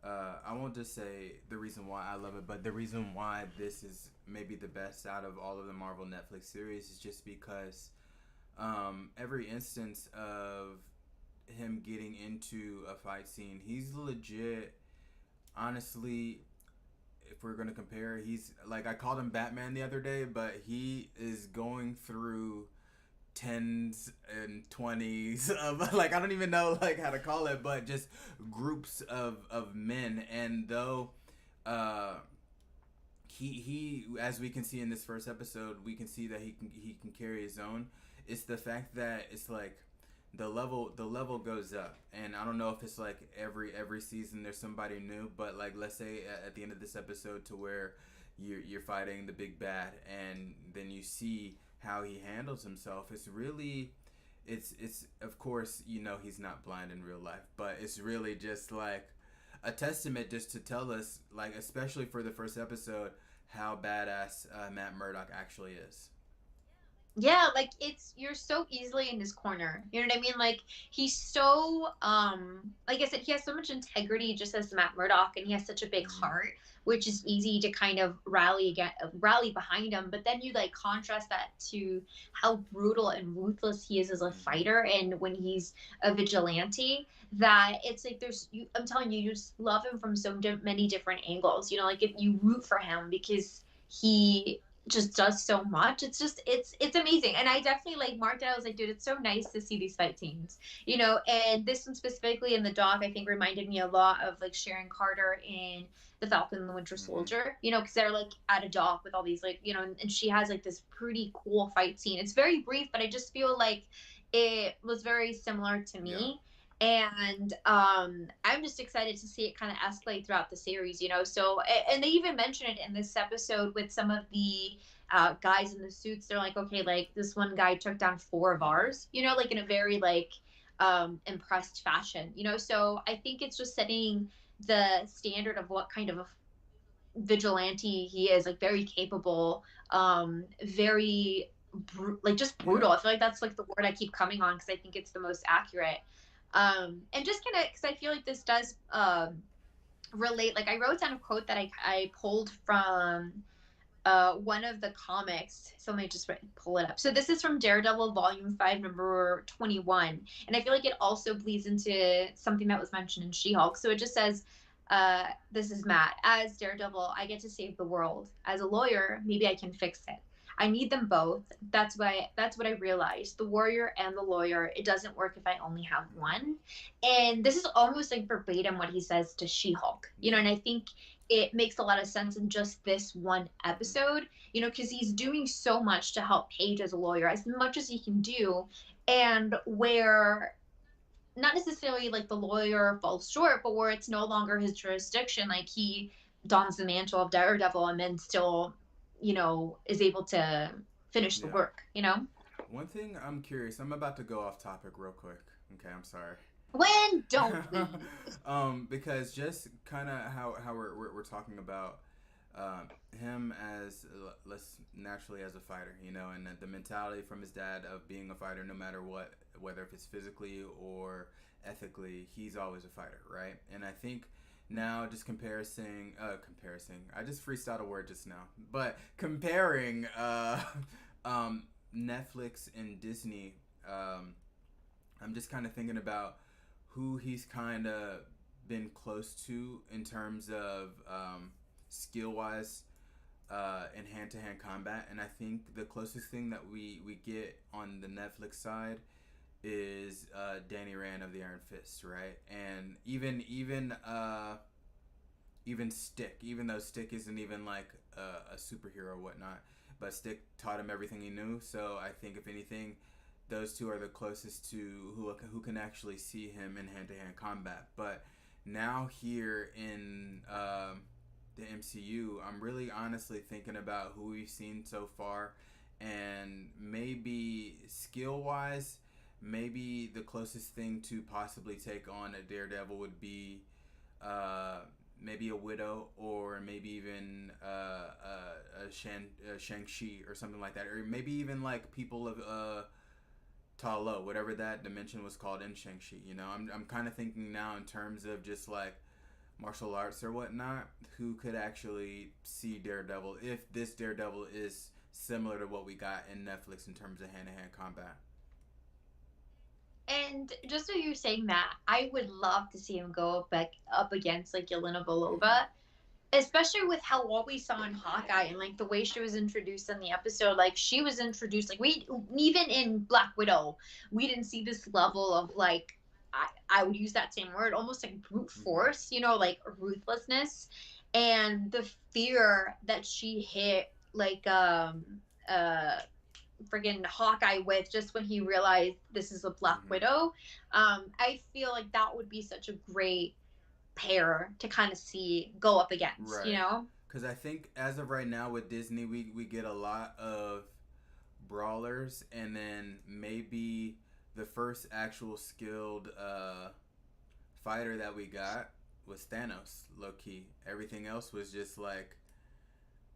I won't just say the reason why I love it, but the reason why this is maybe the best out of all of the Marvel Netflix series is just because every instance of him getting into a fight scene, he's legit. Honestly, if we're gonna compare, he's like I called him Batman the other day, but he is going through tens and twenties of like I don't even know like how to call it, but just groups of men. And though uh he as we can see in this first episode, we can see that he can carry his own. It's the fact that it's like the level goes up, and I don't know if it's like every season there's somebody new, but like let's say at the end of this episode to where you're fighting the big bad, and then you see how he handles himself. It's really, it's of course, he's not blind in real life, but it's really just like a testament just to tell us, like, especially for the first episode, how badass Matt Murdock actually is. Yeah, like it's you're so easily in his corner. You know what I mean? Like he's so like I said, he has so much integrity just as Matt Murdock, and he has such a big Mm-hmm. heart, which is easy to kind of rally behind him. But then you like contrast that to how brutal and ruthless he is as a Mm-hmm. fighter and when he's a vigilante, that it's like I'm telling you, you just love him from so many different angles. You know, like if you root for him because he just does so much. It's just it's amazing. And I definitely like marked out. I was like, dude, it's so nice to see these fight scenes, you know. And this one specifically in the doc, I think reminded me a lot of like Sharon Carter in The Falcon and the Winter Mm-hmm. Soldier, you know, because they're like at a dock with all these like, you know, and she has like this pretty cool fight scene. It's very brief, but I just feel like it was very similar to Yeah. me. And I'm just excited to see it kind of escalate throughout the series, you know. So and they even mention it in this episode with some of the guys in the suits. They're like, okay, like this one guy took down four of Mm-hmm. ours, you know, like in a very like impressed fashion, you know. So I think it's just setting the standard of what kind of a vigilante he is, like very capable, very like just Yeah. brutal. I feel like that's like the word I keep coming on because I think it's the most accurate. And just kind of because I feel like this does relate. Like I wrote down a quote that I pulled from one of the comics. So let me just pull it up. So this is from Daredevil Volume 5, number 21. And I feel like it also bleeds into something that was mentioned in She-Hulk. So it just says, this is Matt. As Daredevil, I get to save the world. As a lawyer, maybe I can fix it. I need them both. That's what I realized. The warrior and the lawyer. It doesn't work if I only have Mm-hmm. one. And this is almost like verbatim what he says to She-Hulk. You know, Yeah. and I think it makes a lot of sense in just this one Mm-hmm. episode, you know, because he's doing so much to help Paige as a lawyer, as much as he can do, and where not necessarily like the lawyer falls short, but where it's no longer his jurisdiction, like he dons the mantle of Daredevil and then still, you know, is able to finish the Yeah. work, you know? One thing I'm curious. I'm about to go off topic real quick. Okay, I'm sorry. When don't we? Because just kind of how we're talking about him as let's naturally as a fighter, and the mentality from his dad of being a fighter, no matter what, whether if it's physically or ethically, he's always a fighter, right? And I think now just comparison. I just freestyled a word just now, but comparing Netflix and Disney. I'm just kind of thinking about who he's kind of been close to in terms of skill wise in hand to hand combat. And I think the closest thing that we get on the Netflix side is Danny Rand of the Iron Fist, right? And even Stick, even though Stick isn't even like a superhero or whatnot, but Stick taught him everything he knew. So I think if anything, those two are the closest to who can actually see him in hand to hand combat. But now here in the MCU, I'm really honestly thinking about who we've seen so far, and maybe skill wise, maybe the closest thing to possibly take on a Daredevil would be uh, maybe a Widow, or maybe even Shang-Chi or something like that, or maybe even like people of Ta Lo, whatever that dimension was called in Shang-Chi. I'm kind of thinking now in terms of just like martial arts or whatnot, who could actually see Daredevil if this Daredevil is similar to what we got in Netflix in terms of hand-to-hand combat. And just so you're saying that, I would love to see him go back up against like Yelena Mm-hmm. Belova, especially with how what we saw in Hawkeye and like the way she was introduced in the episode. Like she was introduced like we even in Black Widow, we didn't see this level of like I would use that same word, almost like brute Mm-hmm. force, you know, like ruthlessness and the fear that she hit like uh friggin' Hawkeye with just when he realized this is a Black Mm-hmm. Widow. I feel like that would be such a great pair to kind of see go up against, you Right. know? Because I think as of right now with Disney, we get a lot of brawlers, and then maybe the first actual skilled fighter that we got was Thanos, low key. Everything else was just like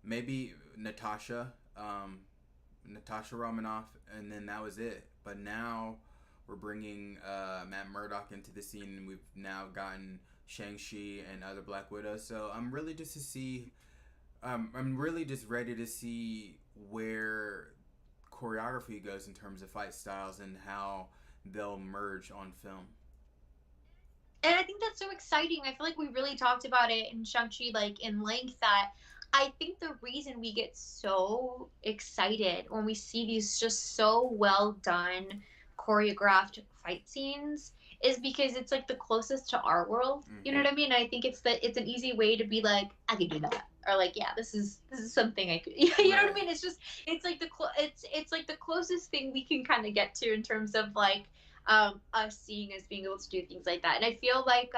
maybe Natasha Romanoff, and then that was it. But now we're bringing Matt Murdock into the scene, and we've now gotten Shang-Chi and other Black Widows. So I'm really just to see. I'm really just ready to see where choreography goes in terms of fight styles and how they'll merge on film. And I think that's so exciting. I feel like we really talked about it in Shang-Chi, like in length, that I think the reason we get so excited when we see these just so well done, choreographed fight scenes is because it's like the closest to our world. You know Mm-hmm. what I mean? I think it's an easy way to be like, I could do that. Or like, yeah, this is something I could. You know what I Right. mean? It's just it's like it's like the closest thing we can kind of get to in terms of like us seeing us being able to do things like that. And I feel like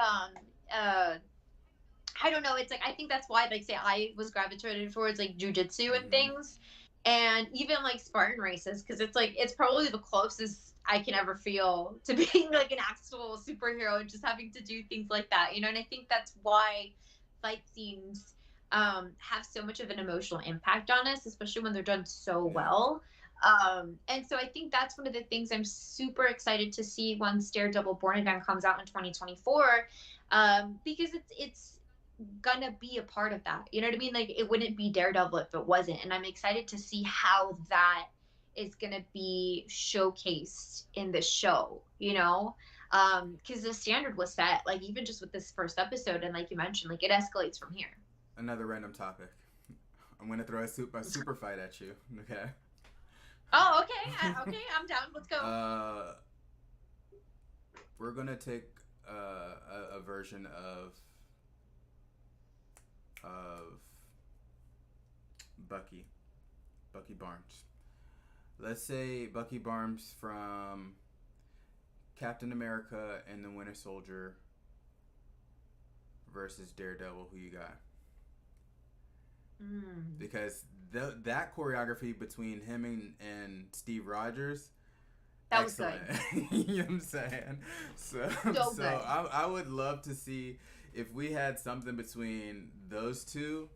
I don't know, it's like I think that's why like say I was gravitated towards like jujitsu and Mm-hmm. things, and even like Spartan races, because it's like it's probably the closest I can ever feel to being like an actual superhero and just having to do things like that, you know. And I think that's why fight scenes have so much of an emotional impact on us, especially when they're done so Yeah. well. And so I think that's one of the things I'm super excited to see once Daredevil Born Again comes out in 2024, because it's gonna be a part of that. You know what I mean? Like it wouldn't be Daredevil if it wasn't. And I'm excited to see how that is gonna be showcased in the show, you know? Because the standard was set, like even just with this first episode, and like you mentioned, like it escalates from here. Another random topic. I'm gonna throw a super fight at you. Okay. Oh, okay. Okay, I'm down. Let's go. uh, we're gonna take a version of Bucky, Bucky Barnes. Let's say Bucky Barnes from Captain America and the Winter Soldier versus Daredevil. Who you got? Mm. Because that choreography between him and Steve Rogers, That was good. excellent. You know what I'm saying? So, So so good. I would love to see if we had something between those two.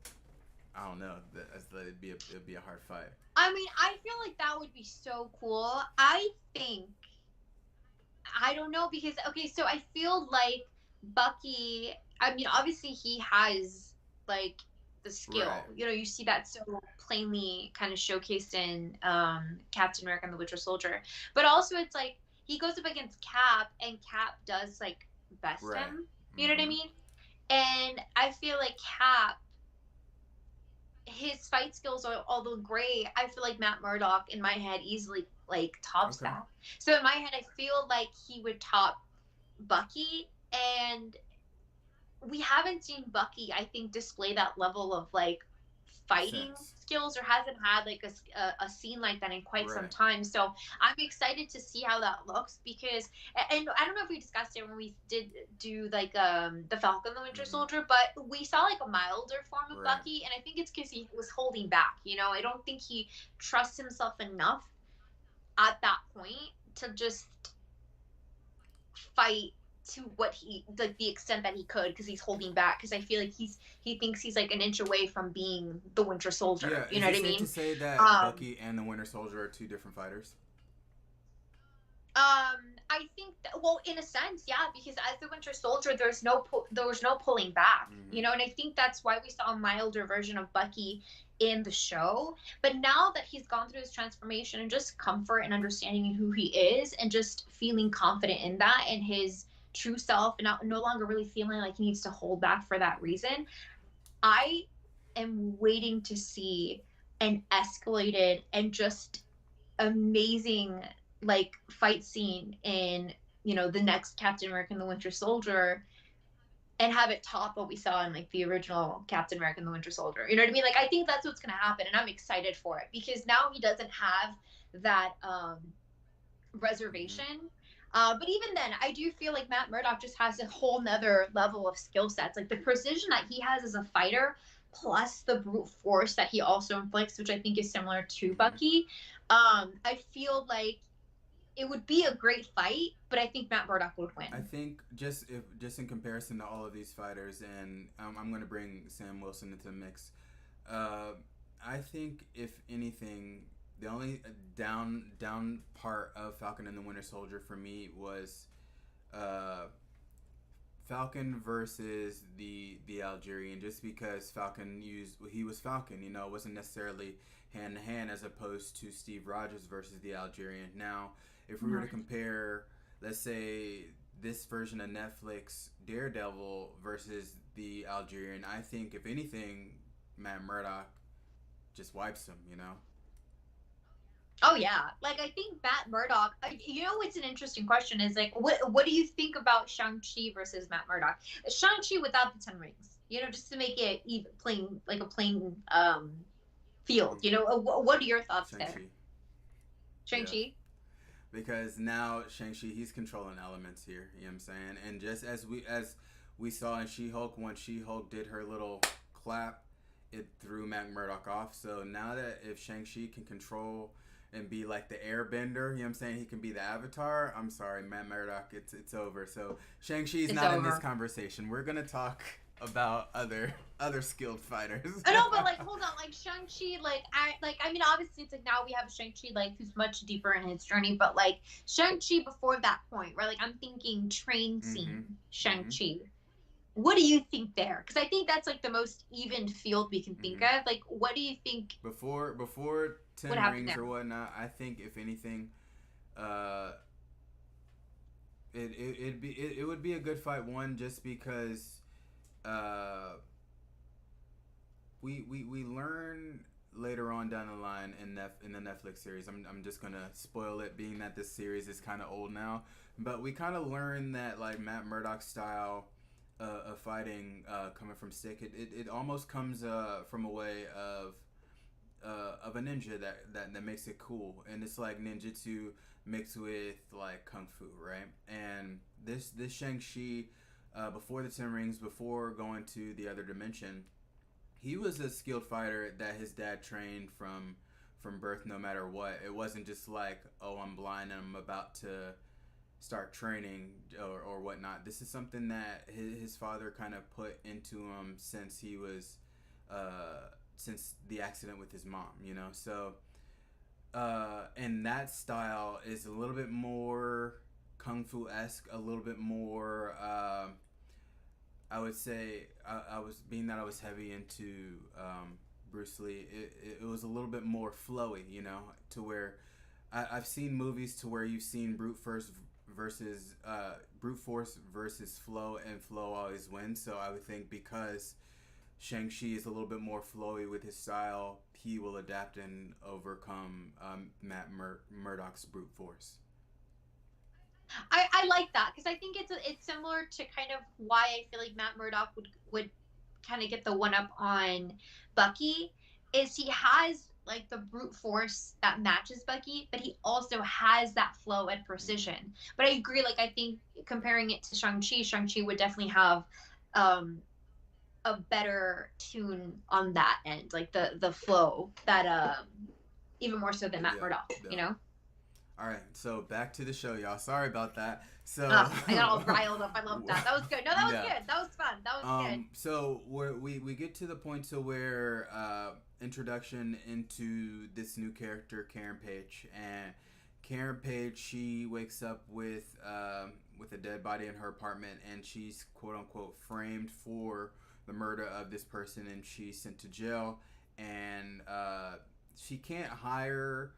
I don't know. It'd be a hard fight. I mean, I feel like that would be so cool. I think I don't know because okay, so I feel like Bucky. I mean, obviously he has like the Right. skill. You know, you see that so plainly kind of showcased in Captain America and the Winter Soldier. But also, it's like he goes up against Cap, and Cap does like best Right. him. You know what I Mm-hmm. mean? And I feel like Cap, his fight skills are although great, I feel like Matt Murdock in my head easily like tops Okay. that. So in my head, I feel like he would top Bucky, and we haven't seen Bucky, I think, display that level of like fighting Sense. skills, or hasn't had like a scene like that in quite some Right. time. So I'm excited to see how that looks because, and I don't know if we discussed it when we did do like the Falcon the Winter Mm-hmm. Soldier, but we saw like a milder form of Right. Bucky, and I think it's because he was holding back. You know, I don't think he trusts himself enough at that point to just fight to what he like the extent that he could because he's holding back because I feel like he thinks he's like an inch away from being the Winter Yeah. Soldier. You Is know it what I safe to mean? say that Um, Bucky and the Winter Soldier are two different fighters? I think that, well, in a sense, yeah, because as the Winter Soldier, there was no pulling back, Mm-hmm. you know, and I think that's why we saw a milder version of Bucky in the show. But now that he's gone through his transformation and just comfort and understanding who he is, and just feeling confident in that and his true self, and not, no longer really feeling like he needs to hold back for that reason, I am waiting to see an escalated and just amazing like fight scene in, you know, the next Captain America and the Winter Soldier, and have it top what we saw in like the original Captain America and the Winter Soldier. You know what I mean? Like I think that's what's gonna happen, and I'm excited for it because now he doesn't have that Mm-hmm. reservation. But even then, I do feel like Matt Murdock just has a whole nother level of skill sets. Like the precision that he has as a fighter plus the brute force that he also inflicts, which I think is similar to Mm-hmm. Bucky. I feel like it would be a great fight, but I think Matt Murdock would I win. think just in comparison to all of these fighters, and I'm going to bring Sam Wilson into the mix. Uh, I think if anything, the only down part of Falcon and the Winter Soldier for me was uh, Falcon versus the Algerian, just because Falcon he was Falcon, it wasn't necessarily hand to hand as opposed to Steve Rogers versus the Algerian. Now, if we were to compare, let's say this version of Netflix Daredevil versus the Algerian, I think if anything, Matt Murdock just wipes him. Oh yeah, like I think Matt Murdock. You know, what's an interesting question is like, what do you think about Shang-Chi versus Matt Murdock? Shang-Chi without the 10 rings, just to make it even plain, like a plain field. What are your thoughts there, Shang-Chi. Yeah. Shang-Chi? Because now Shang-Chi, he's controlling elements here, you know what I'm saying? And just as we saw in She-Hulk, when She-Hulk did her little clap, it threw Matt Murdock off. So now that if Shang-Chi can control and be like the airbender, you know what I'm saying? He can be the avatar. I'm sorry, Matt Murdock, it's over. So Shang-Chi's It's not in this over. conversation. We're going to talk about other skilled fighters. I know, but like, hold on, like Shang-Chi, I mean, obviously, it's like now we have Shang-Chi, like who's much deeper in his journey, but like Shang-Chi before that point, right? Like, I'm thinking train Mhm. scene Mhm. Shang-Chi. What do you think there? Because I think that's like the most even field we can think Mhm. of. Like, what do you think Before would Ten happen Rings there? or whatnot, I think if anything, uh, it would be a good fight. One, just because uh, we learn later on down the line in the Netflix series. I'm just gonna spoil it, being that this series is kind of old now. But we kind of learn that like Matt Murdock's style of fighting, coming from Stick, it almost comes from a way of a ninja that makes it cool, and it's like ninjutsu mixed with like kung fu, right? And this Shang-Chi, before the Ten Rings, before going to the other dimension, he was a skilled fighter that his dad trained from birth. No matter what, it wasn't just like, oh, I'm blind and I'm about to start training or whatnot. This is something that his father kind of put into him since he was since the accident with his mom. So and that style is a little bit more kung fu esque, a little bit more. I would say I was, being that I was heavy into Bruce Lee. It was a little bit more flowy, to where I've seen movies to where you've seen brute force versus flow, and flow always wins. So I would think because Shang-Chi is a little bit more flowy with his style, he will adapt and overcome Matt Murdock's brute force. I like that because I think it's similar to kind of why I feel like Matt Murdock would kind of get the one up on Bucky is he has like the brute force that matches Bucky, but he also has that flow and Mm-hmm. precision. But I agree, like I think comparing it to Shang-Chi, Shang-Chi would definitely have um a better tune on that end, like the flow that even more so than Matt Yeah, Murdock, yeah. you know? All right, so back to the show, y'all. Sorry about that. Ugh, So, I got all riled up. I love that. That was good. No, that was yeah. good. That was fun. That was good. So we get to the point to where introduction into this new character, Karen Page, and Karen Page, she wakes up with a dead body in her apartment, and she's quote unquote framed for the murder of this person, and she's sent to jail, and she can't hire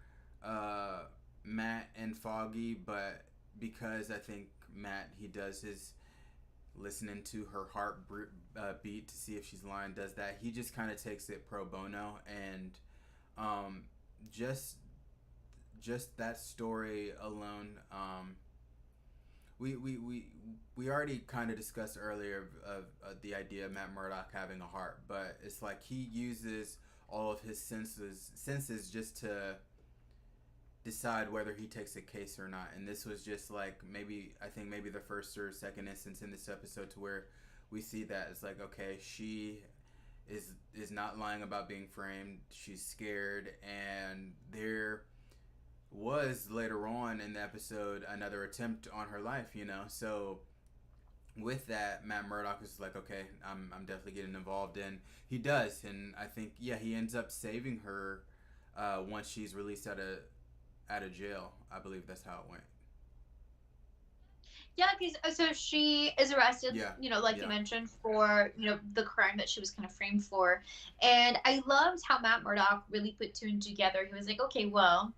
uh, Matt and Foggy, but because I think Matt, he does his listening to her heart beat to see if she's lying, does that. He just kind of takes it pro bono, and um, just just that story alone. We we we we already kind of discussed earlier of the idea of Matt Murdock having a heart, but it's like he uses all of his senses just to decide whether he takes a case or not. And this was just like, maybe I think maybe the first or second instance in this episode to where we see that it's like, okay, she is not lying about being framed. She's scared, and there was later on in the episode another attempt on her life. So with that, Matt Murdock is like, okay, I'm definitely getting involved, and he does, and I think he ends up saving her once she's released out of jail. I believe that's how it went. Yeah, because so she is arrested, Yeah, like you yeah, mentioned, for the crime that she was kind of framed for, and I loved how Matt Murdock really put two and two together. He was like, okay, well,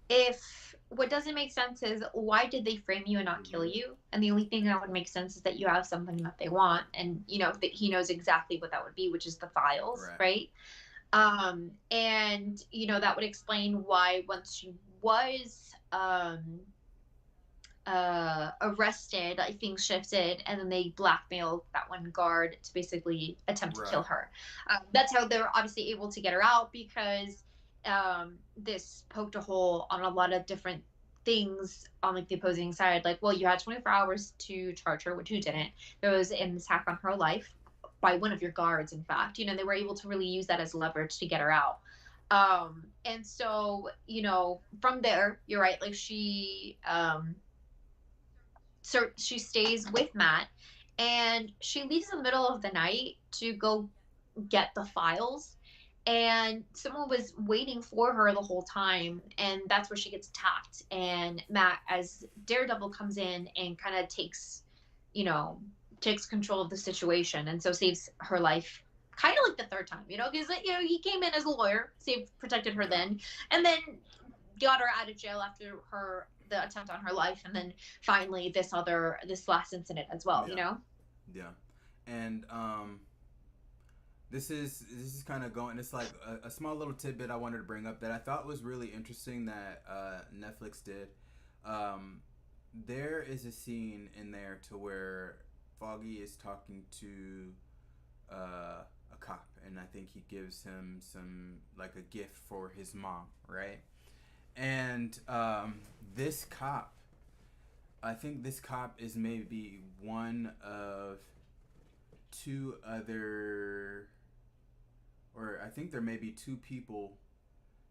if what doesn't make sense is why did they frame you and not kill hmm you? And the only thing that would make sense is that you have something that they want, and that he knows exactly what that would be, which is the files, right, right? And that would explain why once she was arrested, like things shifted, and then they blackmailed that one guard to basically attempt to kill right, her. That's how they were obviously able to get her out, because this poked a hole on a lot of different things on like the opposing side. Like, well, you had 24 hours to charge her, which you didn't. There was an attack on her life by one of your guards. In fact, they were able to really use that as leverage to get her out. And so from there, you're right. Like she stays with Matt, and she leaves in the middle of the night to go get the files. And someone was waiting for her the whole time, and that's where she gets attacked. And Matt, as Daredevil, comes in and kind of you know, takes control of the situation, and so saves her life. Kind of like the third time, because he came in as a lawyer, protected her yeah, then, and then got her out of jail after the attempt on her life, and then finally this last incident as well. yeah, yeah, and this is kind of going. It's like a small little tidbit I wanted to bring up that I thought was really interesting that Netflix did. Um, there is a scene in there to where Foggy is talking to a cop, and I think he gives him some like a gift for his mom, right? And this cop, I think this cop is maybe one of two other, or I think there may be two people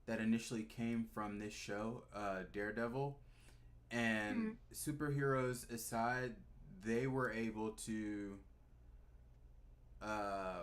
that initially came from this show, Daredevil. And Mm-hmm. superheroes aside, they were able to. Uh,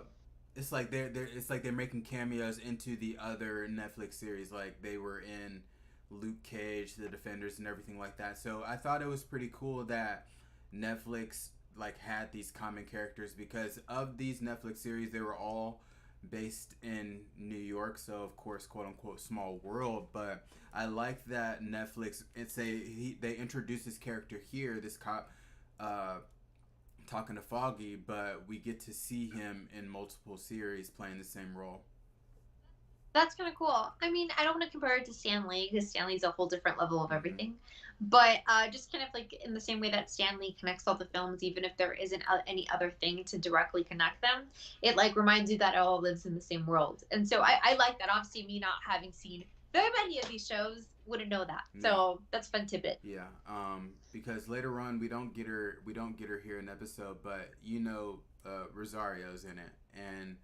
it's like they're making cameos into the other Netflix series. Like they were in Luke Cage, The Defenders, and everything like that. So I thought it was pretty cool that Netflix like had these common characters, because of these Netflix series, they were all based in New York, so of course, quote unquote, small world. But I like that Netflix. They introduce this character here, this cop, talking to Foggy, but we get to see him in multiple series playing the same role. That's kind of cool. I mean, I don't want to compare it to Stan Lee, because Stan Lee's a whole different level of Mm-hmm. everything. But just kind of like in the same way that Stan Lee connects all the films, even if there isn't any other thing to directly connect them, it like reminds you that it all lives in the same world. And so I like that. Obviously, me not having seen very many of these shows wouldn't know that. Yeah. So that's a fun tidbit. Yeah, because later on we don't get her here in the episode, but Rosario's in it, and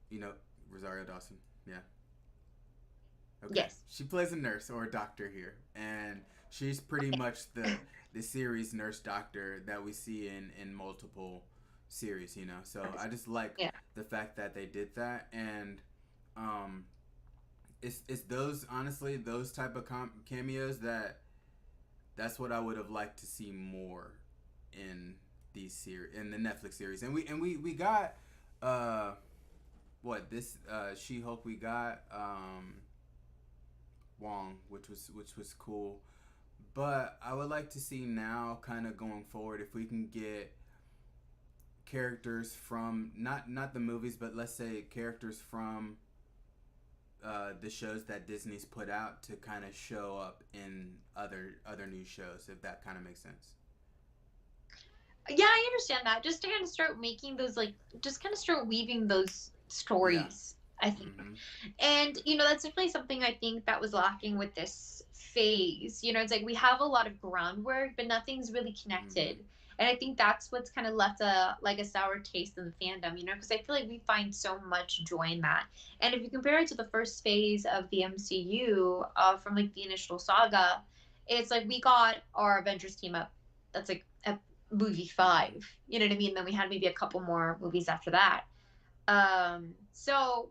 you know Rosario Dawson. Yeah, okay. Yes. She plays a nurse or a doctor here, and she's pretty much the series nurse doctor that we see in multiple series. So I just like Yeah. the fact that they did that, and um, it's those honestly those type of cameos that's what I would have liked to see more in these series, in the Netflix series. And we got what this She Hulk, we got Wong, which was cool. But I would like to see now, kind of going forward, if we can get characters from not the movies, but let's say characters from the shows that Disney's put out to kind of show up in other new shows, if that kind of makes sense. Yeah, I understand that. Just to kind of start making those, like, just kind of start weaving those Yeah. stories, I think. Mm-hmm. And, that's definitely something I think that was lacking with this phase. It's like we have a lot of groundwork, but nothing's really Mm-hmm. connected. And I think that's what's kind of left a like a sour taste in the fandom, because I feel like we find so much joy in that. And if you compare it to the first phase of the MCU, from like the initial saga, it's like we got our Avengers team up. That's like a movie Mm-hmm. 5. You know what I mean? Then we had maybe a couple more movies after that. So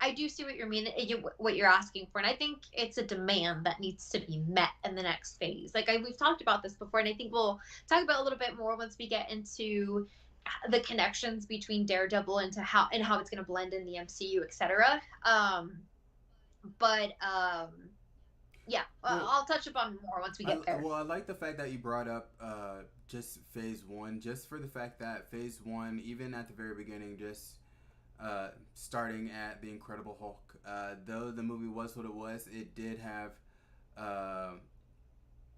I do see what you're mean, what you're asking for, and I think it's a demand that needs to be met in the next phase. We've talked about this before, and I think we'll talk about it a little bit more once we get into the connections between Daredevil and how it's going to blend in the MCU, etc. But yeah, Well, I'll touch upon more once we get there. I like the fact that you brought up just phase one, just for the fact that phase one, even at the very beginning, just starting at the Incredible Hulk. Though the movie was what it was, it did have uh,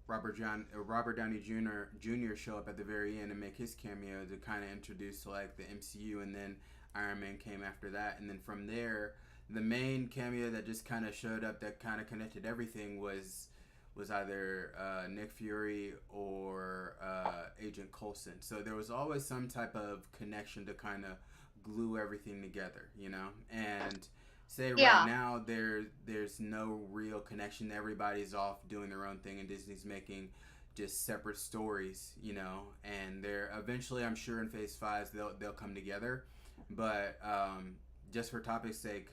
Robert Downey Jr. show up at the very end and make his cameo to kind of introduce like the MCU, and then Iron Man came after that, and then from there, the main cameo that just kind of showed up that kind of connected everything was either Nick Fury or Agent Coulson. So there was always some type of connection to kind of glue everything together, you know. And say right Yeah, now there's no real connection. Everybody's off doing their own thing, and Disney's making just separate stories, you know. And they're eventually, I'm sure, in phase five they'll come together. But just for topic's sake,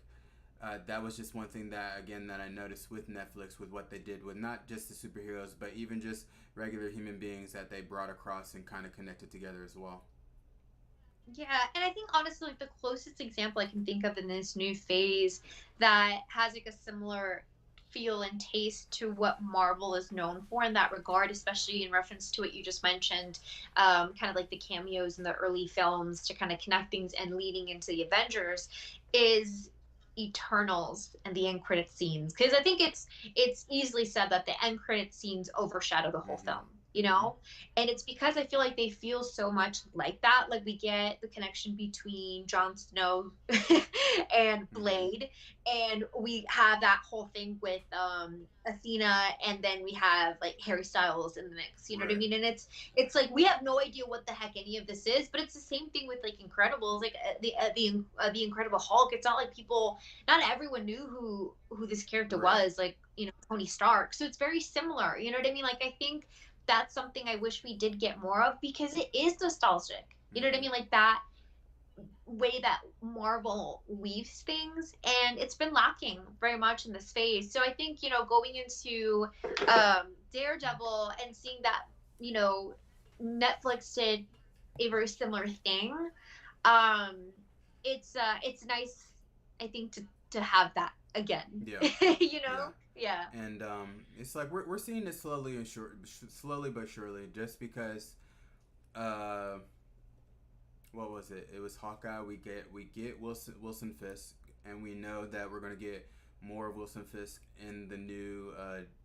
that was just one thing that again that I noticed with Netflix with what they did with not just the superheroes but even just regular human beings that they brought across and kind of connected together as well. yeah, and I think honestly, like the closest example I can think of in this new phase that has like a similar feel and taste to what Marvel is known for in that regard, especially in reference to what you just mentioned, kind of like the cameos in the early films to kind of connect things and leading into the Avengers, is Eternals and the end credit scenes. Because I think it's easily said that the end credit scenes overshadow the whole Mm-hmm. film. Mm-hmm. And it's because I feel like they feel so much like that. Like we get the connection between Jon Snow and Mm-hmm. Blade, and we have that whole thing with Athena, and then we have like Harry Styles in the mix. You know what I Right. mean? And it's like we have no idea what the heck any of this is, but it's the same thing with like Incredibles, like the Incredible Hulk. It's not like not everyone knew who this character Right. was, like Tony Stark. So it's very similar. You know what I mean? Like I think that's something I wish we did get more of because it is nostalgic. You know what I Mm-hmm. mean? Like that way that Marvel weaves things, and it's been lacking very much in this phase. So I think going into Daredevil and seeing that you know Netflix did a very similar thing. Um, it's nice, I think, to have that again. Yeah. Yeah. Yeah. And it's like we're seeing it slowly but surely, just because uh, what was it? It was Hawkeye. We get Wilson Fisk, and we know that we're gonna get more of Wilson Fisk in the new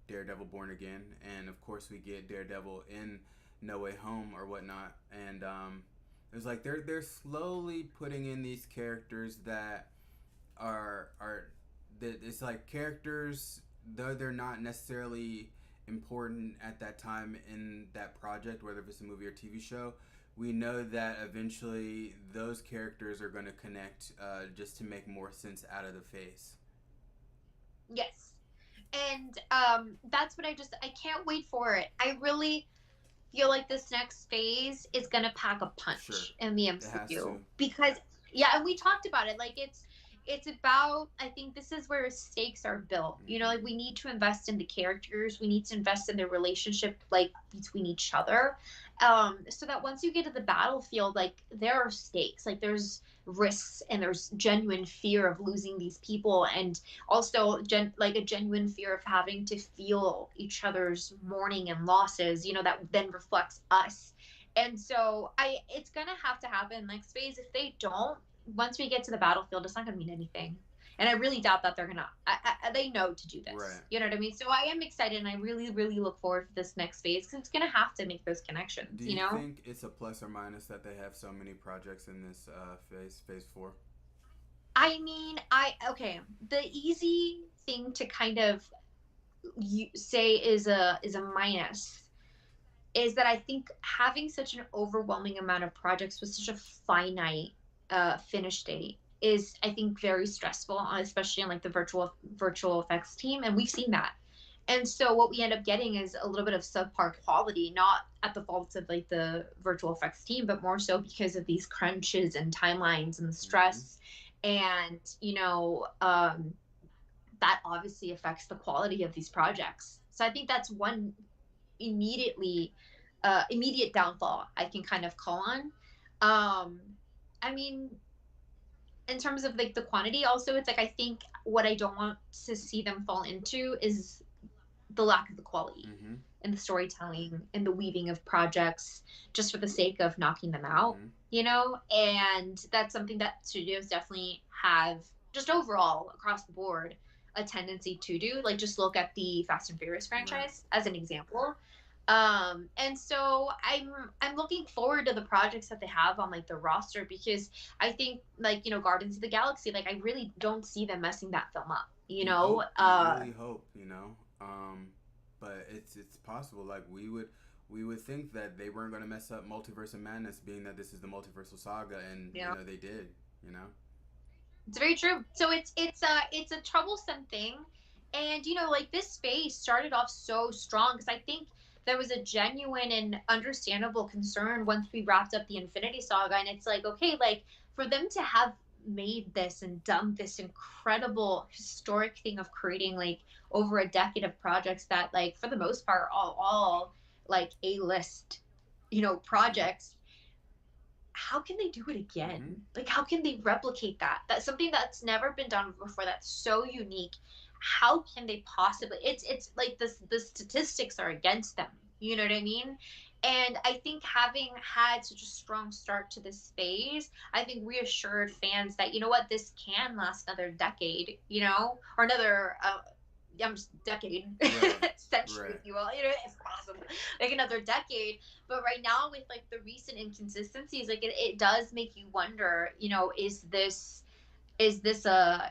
Daredevil Born Again, and of course we get Daredevil in No Way Home or whatnot. And it's like they're slowly putting in these characters that are that it's like characters, though they're not necessarily important at that time in that project, whether it's a movie or TV show. We know that eventually those characters are going to connect, just to make more sense out of the face. Yes. And that's what I can't wait for it. I really feel like this next phase is gonna pack a Sure, punch in the it has MCU to. because yeah, and we talked about it. Like it's about, I think this is where stakes are built. Mm-hmm. Like we need to invest in the characters, we need to invest in their relationship like between each other. So that once you get to the battlefield, like there are stakes, like there's risks and there's genuine fear of losing these people, and also like a genuine fear of having to feel each other's mourning and losses, that then reflects us. And so it's gonna have to happen next phase. If they don't, once we get to the battlefield, it's not gonna mean anything. And I really doubt that they're gonna. They know to do this. Right. You know what I mean? So I am excited, and I really, really look forward to this next phase because it's gonna have to make those connections. Do you think it's a plus or minus that they have so many projects in this phase four? I mean, I okay. The easy thing to kind of say is a minus is that I think having such an overwhelming amount of projects with such a finite finish date is, I think, very stressful, especially on like the virtual effects team, and we've seen that. And so what we end up getting is a little bit of subpar quality, not at the faults of like the virtual effects team, but more so because of these crunches and timelines and the Mm-hmm. stress, and that obviously affects the quality of these projects. So I think that's one immediate downfall I can kind of call on. Um, I mean, in terms of like the quantity, also it's like I think what I don't want to see them fall into is the lack of the quality Mm-hmm. in the storytelling and the weaving of projects just for the sake of knocking them out, Mm-hmm. and that's something that studios definitely have, just overall across the board, a tendency to do. Like, just look at the Fast and Furious Right. franchise as an example. And so I'm looking forward to the projects that they have on like the roster, because I think, like, Guardians of the Galaxy, like I really don't see them messing that film up, You hope, you really hope, but it's possible. Like we would think that they weren't going to mess up Multiverse of Madness, being that this is the multiversal saga, and you know they did. You know. It's very true. So it's a troublesome thing, and like this phase started off so strong because I think there was a genuine and understandable concern once we wrapped up the Infinity Saga, and it's like, okay, like for them to have made this and done this incredible historic thing of creating like over a decade of projects that, like, for the most part, all like A-list Mm-hmm. projects, how can they do it again? Mm-hmm. Like, how can they replicate that? That's something that's never been done before. That's so unique. How can they possibly? It's like this. The statistics are against them. You know what I mean? And I think having had such a strong start to this phase, I think reassured fans that, what, this can last another decade, or another decade, Right. century, if Right. you will. It's awesome, like another decade. But right now, with like the recent inconsistencies, like it does make you wonder, is this a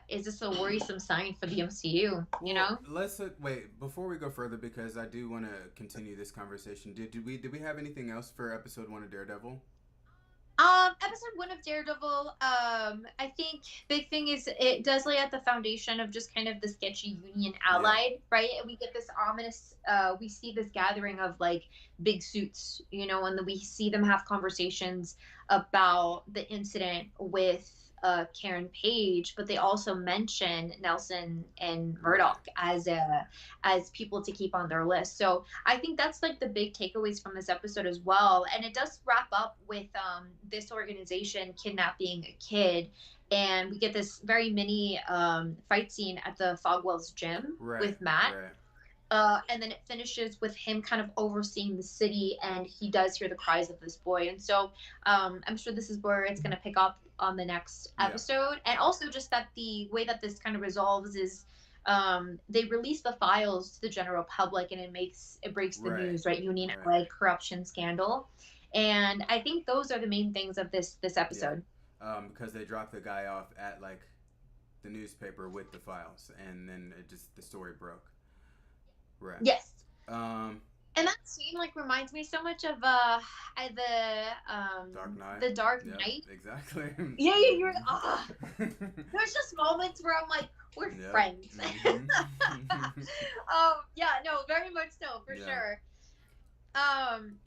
worrisome sign for the MCU? Well, let's wait before we go further, because I do want to continue this conversation. Did we have anything else for episode 1 of Daredevil? Episode one of Daredevil, I think big thing is it does lay out the foundation of just kind of the sketchy Union Yeah. allied, right? And we get this ominous, we see this gathering of like big suits, and we see them have conversations about the incident with Karen Page, but they also mention Nelson and Right. Murdoch as people to keep on their list. So I think that's like the big takeaways from this episode as well. And it does wrap up with this organization kidnapping a kid. And we get this very mini fight scene at the Fogwell's gym Right. with Matt. Right. And then it finishes with him kind of overseeing the city, and he does hear the cries of this boy. And so I'm sure this is where it's going to pick up on the next Yeah. episode. And also, just that the way that this kind of resolves is they release the files to the general public, and it breaks the Right. news, right? Union Right. Allied corruption scandal. And I think those are the main things of this Yeah. episode. Because they dropped the guy off at like the newspaper with the files, and then the story broke. Right. Yes. Um. And that scene like reminds me so much of Dark Knight. the Dark Yep. Knight. Exactly. Yeah, you're there's just moments where I'm like, we're Yep. friends. Mm-hmm. Yeah, no, very much so, for Yeah. sure.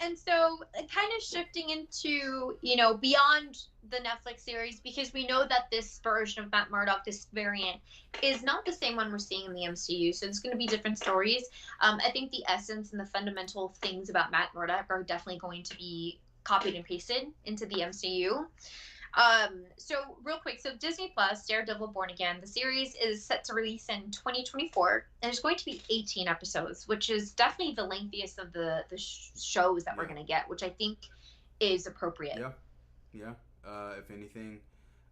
And so kind of shifting into, beyond the Netflix series, because we know that this version of Matt Murdock, this variant, is not the same one we're seeing in the MCU. So it's going to be different stories. I think the essence and the fundamental things about Matt Murdock are definitely going to be copied and pasted into the MCU. So real quick, so Disney Plus, Daredevil Born Again, the series is set to release in 2024, and there's going to be 18 episodes, which is definitely the lengthiest of the shows that we're Yeah. going to get, which I think is appropriate. Yeah. Yeah. If anything,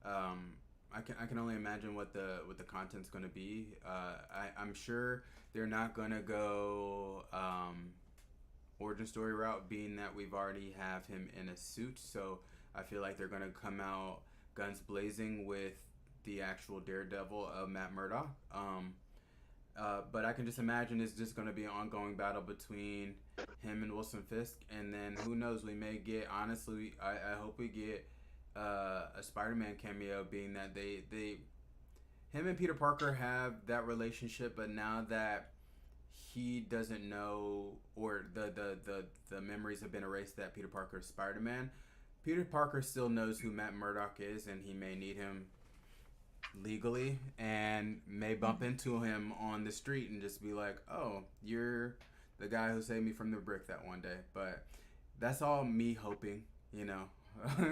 I can only imagine what the content's going to be. I'm sure they're not going to go origin story route, being that we've already have him in a suit. So I feel like they're going to come out guns blazing with the actual Daredevil of Matt Murdock. But I can just imagine it's just going to be an ongoing battle between him and Wilson Fisk, and then who knows? We may get, honestly, I hope we get a Spider-Man cameo, being that they him and Peter Parker have that relationship, but now that he doesn't know, or the memories have been erased that Peter Parker is Spider-Man, Peter Parker still knows who Matt Murdock is, and he may need him legally, and may bump into him on the street and just be like, "Oh, you're the guy who saved me from the brick that one day." But that's all me hoping, you know.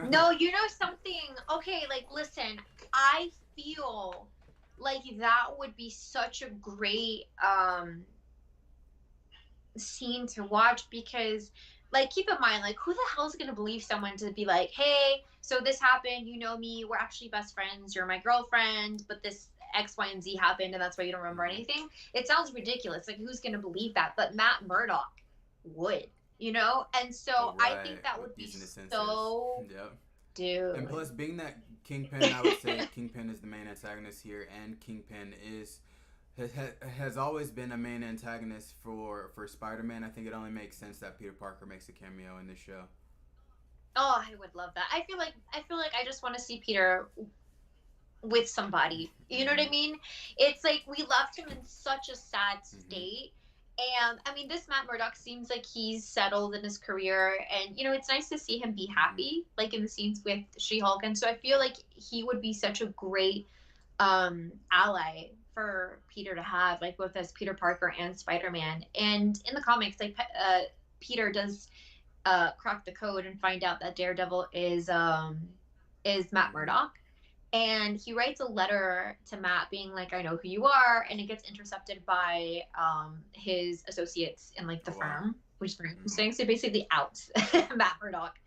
No, you know something? Okay, like listen, I feel like that would be such a great scene to watch because like keep in mind like who the hell is going to believe someone to be like, "Hey, so this happened, you know me, we're actually best friends, you're my girlfriend, but this X, Y, and Z happened and that's why you don't remember anything." It sounds ridiculous. Like who's going to believe that? But Matt Murdock would, you know? And so I Right, think that would with be using the senses. so Yep. And dude. plus, being that Kingpin, I would say Kingpin is the main antagonist here, and Kingpin has always been a main antagonist for Spider-Man. I think it only makes sense that Peter Parker makes a cameo in this show. Oh, I would love that. I feel like I just want to see Peter with somebody. You know what Mm-hmm. I mean? It's like we left him in such a sad Mm-hmm. state. And I mean, this Matt Murdock seems like he's settled in his career. And, you know, it's nice to see him be Mm-hmm. happy, like in the scenes with She Hulk. And so I feel like he would be such a great ally for Peter to have, like both as Peter Parker and Spider Man. And in the comics, like, Peter does crack the code and find out that Daredevil is Matt Mm-hmm. Murdock, and he writes a letter to Matt being like, "I know who you are," and it gets intercepted by his associates in like the Oh wow. firm, which is very Mm-hmm. interesting. So basically outs Matt Murdock.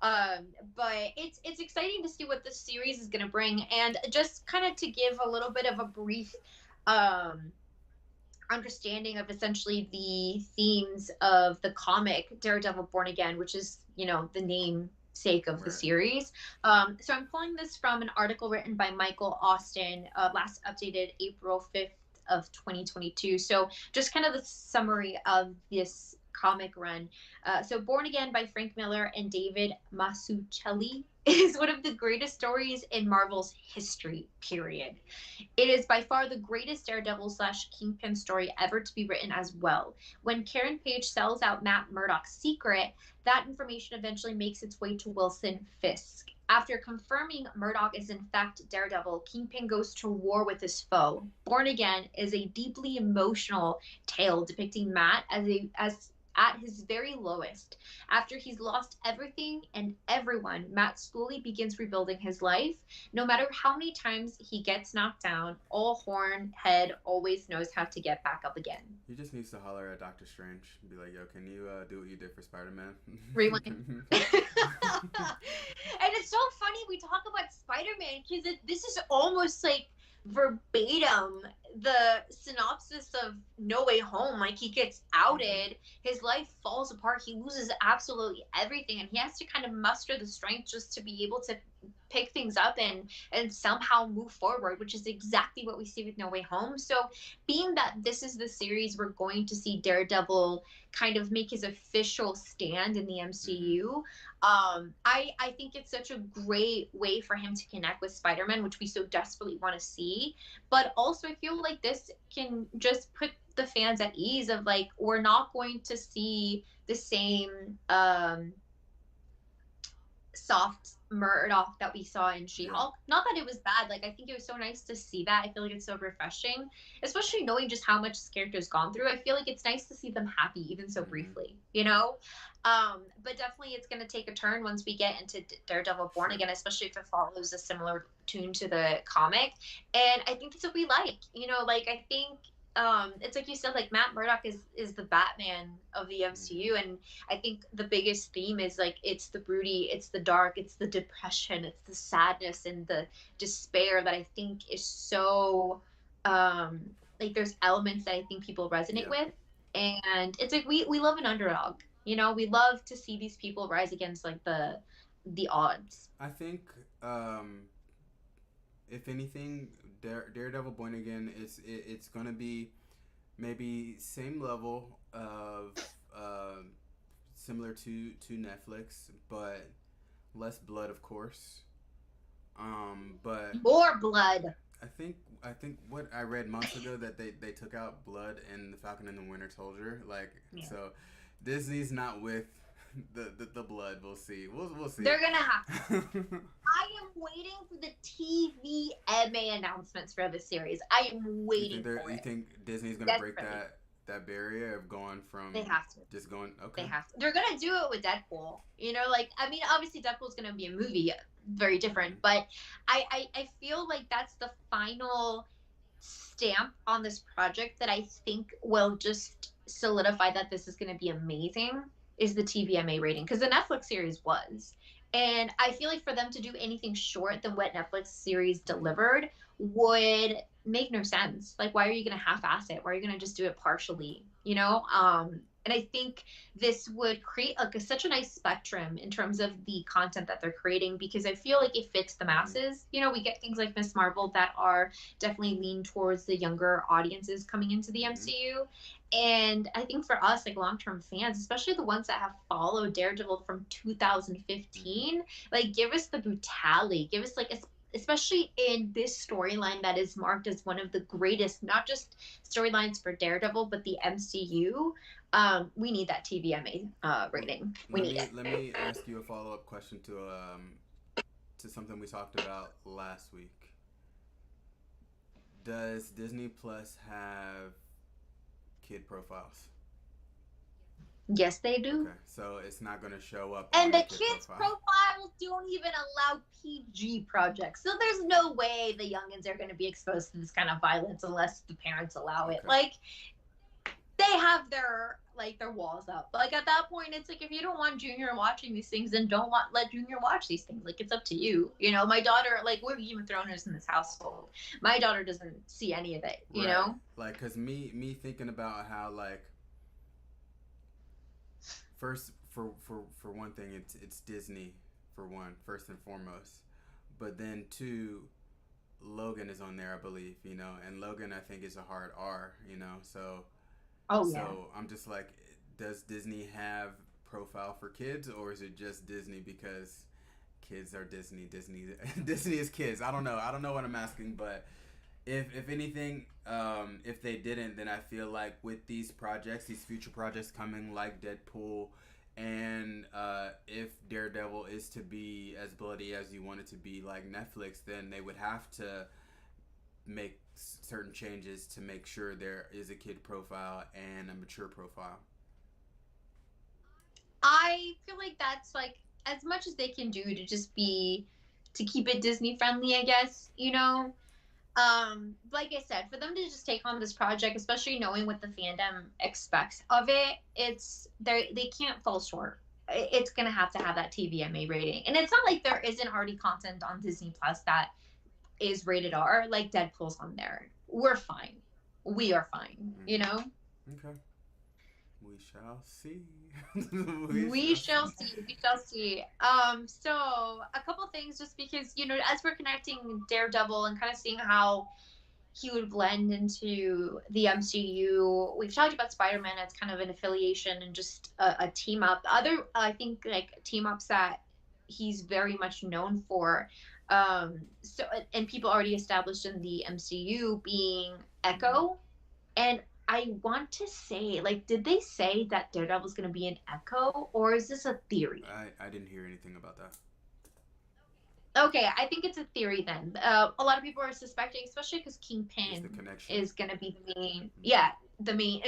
But it's exciting to see what this series is going to bring, and just kind of to give a little bit of a brief um, understanding of essentially the themes of the comic Daredevil Born Again, which is, you know, the namesake of the Right. series. So I'm pulling this from an article written by Michael Austin, last updated April 5th of 2022. So just kind of the summary of this comic run. So Born Again by Frank Miller and David Mazzucchelli is one of the greatest stories in Marvel's history, period. It is by far the greatest Daredevil slash Kingpin story ever to be written as well. When Karen Page sells out Matt Murdock's secret, that information eventually makes its way to Wilson Fisk. After confirming Murdock is in fact Daredevil, Kingpin goes to war with his foe. Born Again is a deeply emotional tale depicting Matt as at his very lowest. After he's lost everything and everyone, Matt slowly begins rebuilding his life. No matter how many times he gets knocked down, All Horn Head always knows how to get back up again. He just needs to holler at Doctor Strange and be like, "Yo, can you do what you did for Spider-Man?" Rewind. And it's so funny we talk about Spider-Man because this is almost like verbatim the synopsis of No Way Home. Like he gets Mm-hmm. outed, his life falls apart, he loses absolutely everything, and he has to kind of muster the strength just to be able to pick things up and somehow move forward, which is exactly what we see with No Way Home. So being that this is the series we're going to see Daredevil kind of make his official stand in the Mm-hmm. MCU, I think it's such a great way for him to connect with Spider-Man, which we so desperately want to see. But also, I feel like this can just put the fans at ease of like we're not going to see the same soft Murdoch that we saw in Yeah. She-Hulk. Not that it was bad. Like I think it was so nice to see that. I feel like it's so refreshing, especially knowing just how much this character's gone through. I feel like it's nice to see them happy, even so Mm-hmm. briefly. You know. But definitely it's going to take a turn once we get into Daredevil Born Sure. Again, especially if it follows a similar tune to the comic. And I think that's what we like. You know, like I think it's like you said, like Matt Murdock is the Batman of the Mm-hmm. MCU, and I think the biggest theme is like it's the broody, it's the dark, it's the depression, it's the sadness and the despair that I think is so um like there's elements that I think people resonate Yeah. with. And it's like we love an underdog. You know, we love to see these people rise against like the odds. I think um, if anything, Daredevil Born Again, it's gonna be. maybe same level of um similar to Netflix, but less blood, of course. But More blood. I think what I read months ago that they took out blood in the Falcon and the Winter Soldier. Like, Yeah. so Disney's not with the blood. We'll see. We'll see. They're gonna have to. I am waiting for the TVMA announcements for the series. I am waiting for You it think Disney's gonna break desperately. that barrier of going They from have to. just going They okay. have to. They're gonna do it with Deadpool. Like, I mean, obviously Deadpool's gonna be a movie, very different. Mm-hmm. But I feel like that's the final stamp on this project that I think will just solidify that this is gonna be amazing. Is the TVMA rating, because the Netflix series was. And I feel like for them to do anything short than what Netflix series delivered would make no sense. Like, why are you going to half-ass it? Why are you going to just do it partially? And I think this would create like such a nice spectrum in terms of the content that they're creating, because I feel like it fits the Mm-hmm. masses. We get things like Miss Marvel that are definitely lean towards the younger audiences coming into the Mm-hmm. MCU. And I think for us, like long-term fans, especially the ones that have followed Daredevil from Mm-hmm. 2015, like give us the brutality, give us like especially in this storyline that is marked as one of the greatest, not just storylines for Daredevil, but the MCU. We need that TVMA Well, rating. We need it. let me ask you a follow up question to something we talked about last week. Does Disney Plus have kid profiles? Yes, they do. Okay, so it's not going to show up And on the the kid kids' profile. profiles don't even allow PG projects. So there's no way the youngins are going to be exposed to this kind of violence unless the parents allow it. Okay. Like, they have their walls up. Like, at that point, it's like, if you don't want Junior watching these things, then don't let Junior watch these things. Like, it's up to you. My daughter, like, we're Game of Thrones in this household. My daughter doesn't see any of it. Right. Like, cause me thinking about how like first for one thing it's Disney for one first and foremost, but then two, Logan is on there I believe, and Logan I think is a hard R, Oh yeah. so I'm just like, does Disney have profile for kids or is it just Disney because kids are Disney Disney is kids. I don't know what I'm asking, but if anything, if they didn't, then I feel like with these projects, these future projects coming like Deadpool, and if Daredevil is to be as bloody as you want it to be like Netflix, then they would have to make certain changes to make sure there is a kid profile and a mature profile. I feel like that's like as much as they can do to just be to keep it Disney friendly, I guess, like I said, for them to just take on this project, especially knowing what the fandom expects of it, they can't fall short. It's gonna have to have that TVMA rating, and it's not like there isn't already content on Disney Plus that is rated R. Like Deadpool's on there. We're fine. We are fine. Okay, we shall see. We We shall shall see. see. We shall see. So a couple things, just because as we're connecting Daredevil and kind of seeing how he would blend into the MCU. We've talked about Spider-Man as kind of an affiliation and just a team up. Other, I think, like team ups that he's very much known for. So, and people already established in the MCU being Mm-hmm. Echo, and I want to say, like, did they say that Daredevil's going to be an Echo, or is this a theory? I didn't hear anything about that. Okay, I think it's a theory then. A lot of people are suspecting, especially because Is Kingpin the connection? is going to be the main, Mm-hmm. yeah, the main,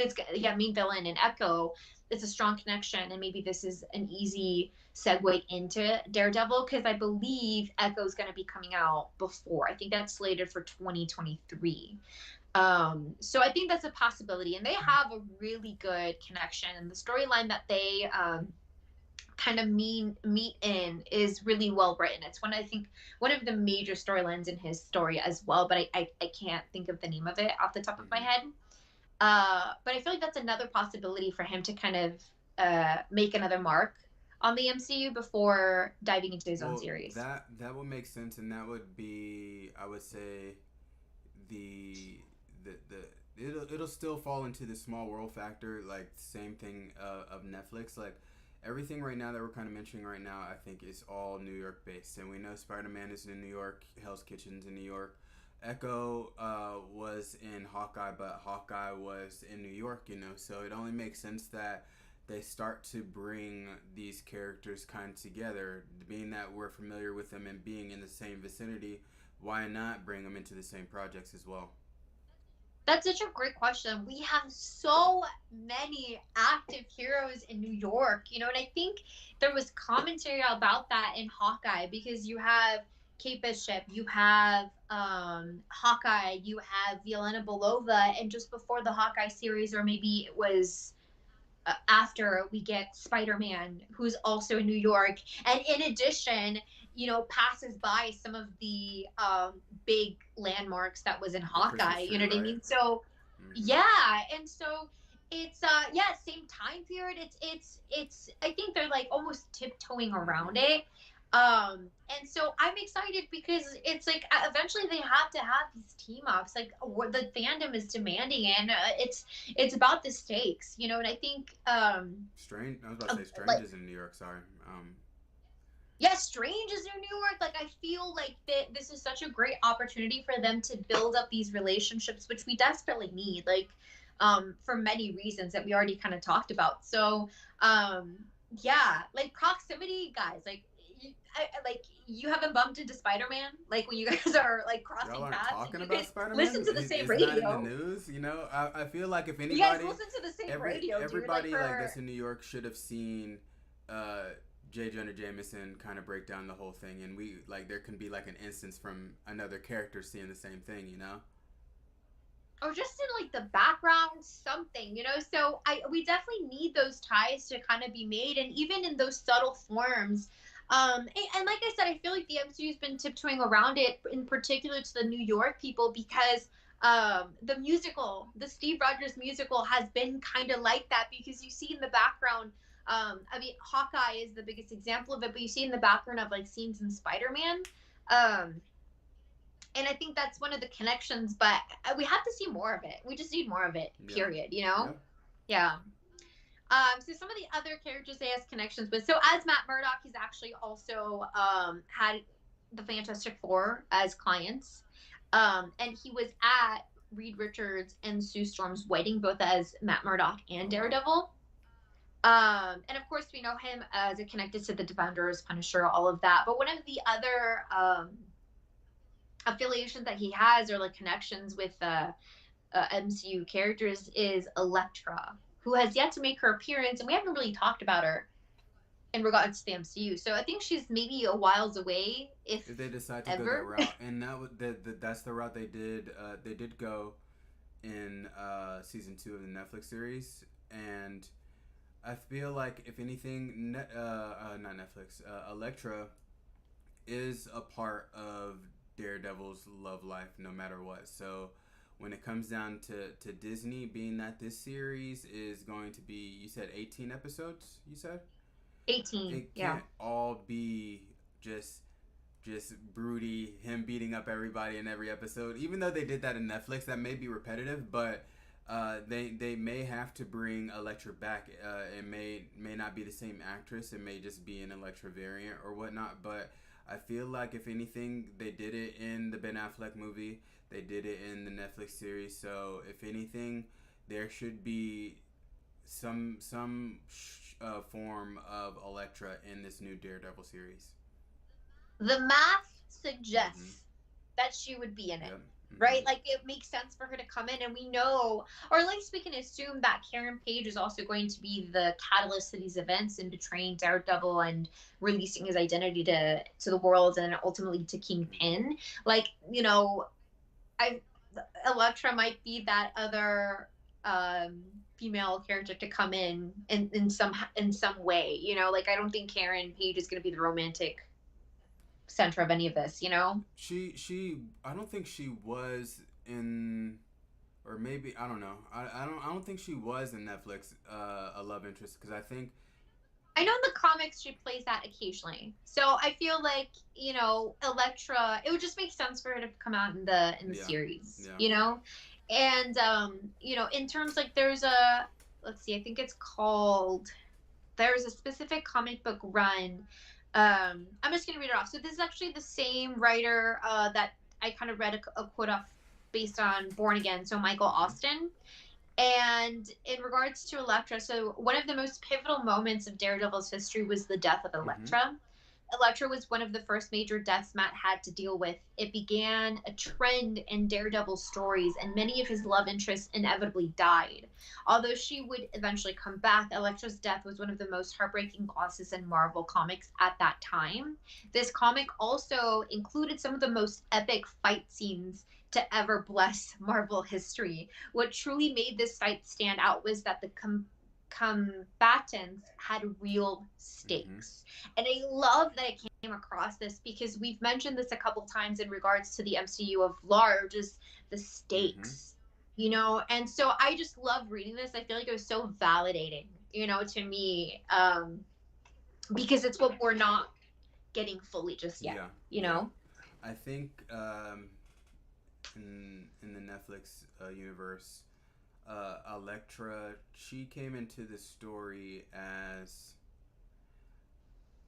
main villain in Echo. It's a strong connection, and maybe this is an easy segue into Daredevil, because I believe Echo is going to be coming out before. I think that's slated for 2023. So I think that's a possibility, and they have a really good connection, and the storyline that they kind of meet in is really well written. It's one, I think, one of the major storylines in his story as well, but I can't think of the name of it off the top of my Mm-hmm. head. But I feel like that's another possibility for him to kind of make another mark on the MCU before diving into his own Well, series. that would make sense, and that would be, I would say, the the the it'll still fall into the small world factor, like same thing of Netflix. Like everything right now that we're kind of mentioning right now, I think is all New York based, and we know Spider Man is in New York, Hell's Kitchen's in New York. Echo was in Hawkeye, but Hawkeye was in New York, you know, so it only makes sense that they start to bring these characters kind of together, being that we're familiar with them and being in the same vicinity. Why not bring them into the same projects as well? That's such a great question. We have so many active heroes in New York, you know, and I think there was commentary about that in Hawkeye because you have Kate Bishop, you have Hawkeye, you have Yelena Belova, and just before the Hawkeye series, or maybe it was after, we get Spider-Man, who's also in New York, and in addition, you know, passes by some of the big landmarks that was in The Christmas Hawkeye. You tree, know what I right? mean? So, Mm-hmm. yeah, and so it's yeah, same time period. It's. I think they're like almost tiptoeing around Mm-hmm. it. And so I'm excited because it's like eventually they have to have these team ups. Like the fandom is demanding it, and it's about the stakes, you know. And I think Strange. I was about to say Strange like is in New York. Sorry. yeah, Strange is in New York. Like I feel like this is such a great opportunity for them to build up these relationships, which we desperately need. Like for many reasons that we already kind of talked about. So um yeah, like proximity, guys. Like like you haven't bumped into Spider-Man like when you guys are like Y'all crossing aren't paths and talking you about guys Spider listen Man. to the same It's not in the radio. news. You know, I feel like if You guys anybody, listen to the same radio, dude. Like everybody like for that's in New York should have seen uh, J. Jonah Jameson kind of break down the whole thing, and we like there can be like an instance from another character seeing the same thing. You know. or just in like the background something, you know. So I we definitely need those ties to kind of be made, and even in those subtle forms. And like I said, I feel like the MCU's been tiptoeing around it, in particular to the New York people, because the musical, the Steve Rogers musical, has been kind of like that, because you see in the background, I mean, Hawkeye is the biggest example of it, but you see in the background of like scenes in Spider-Man. um and I think that's one of the connections. But we have to see more of it. We just need more of it. Yeah. Period. You know? Yeah. Yeah. So some of the other characters they has connections with. So as Matt Murdock, he's actually also had the Fantastic Four as clients, and he was at Reed Richards and Sue Storm's wedding, both as Matt Murdock and Oh wow. Daredevil. And of course, we know him as it connected to the Defenders, Punisher, all of that. But one of the other affiliations that he has, or like connections with MCU characters, is Elektra, who has yet to make her appearance, and we haven't really talked about her in regards to the MCU. So I think she's maybe a whiles away, if If they decide to go that ever. route, and that's the route they did. They did go in season 2 of the Netflix series, and I feel like if anything, not Netflix, Elektra is a part of Daredevil's love life, no matter what. So when it comes down to Disney, being that this series is going to be, you said 18 episodes. You said 18, it yeah. can't all be just broody, him beating up everybody in every episode. Even though they did that in Netflix, that may be repetitive, but they may have to bring Elektra back. It may not be the same actress. It may just be an Elektra variant or whatnot. But I feel like if anything, they did it in the Ben Affleck movie. They did it in the Netflix series. So if anything, there should be some form of Elektra in this new Daredevil series. The math Mm-hmm. suggests that she would be in it. Yep. Mm-hmm. Right? Like it makes sense for her to come in, and we know, or at least we can assume, that Karen Page is also going to be the catalyst to these events and betraying Daredevil and releasing his identity to the world, and ultimately to Kingpin. Like, you know, I Elektra might be that other female character to come in some way. You know, like I don't think Karen Page is going to be the romantic center of any of this. You know. She I don't think she was in, or maybe I don't know. I don't think she was in Netflix a love interest, because I think I know in the comics she plays that occasionally. So I feel like, you know, Elektra, it would just make sense for her to come out in the yeah, series, yeah. you know? And in terms like there's a let's see, I think it's called there's a specific comic book run. I'm just gonna read it off. So this is actually the same writer that I kind of read a quote off based on Born Again. So Michael Mm-hmm. Austin. And in regards to Elektra, so one of the most pivotal moments of Daredevil's history was the death of Mm-hmm. Elektra. Elektra was one of the first major deaths Matt had to deal with. It began a trend in Daredevil stories, and many of his love interests inevitably died. Although she would eventually come back, Elektra's death was one of the most heartbreaking losses in Marvel Comics at that time. This comic also included some of the most epic fight scenes to ever bless Marvel history. What truly made this fight stand out was that the combatants had real Mm-hmm. stakes. And I love that I came across this because we've mentioned this a couple times in regards to the MCU of large, is the Mm-hmm. stakes, And so I just love reading this. I feel like it was so validating, to me, because it's what we're not getting fully just yet, Yeah. you Yeah. know? I think in the Netflix universe, Elektra, she came into the story as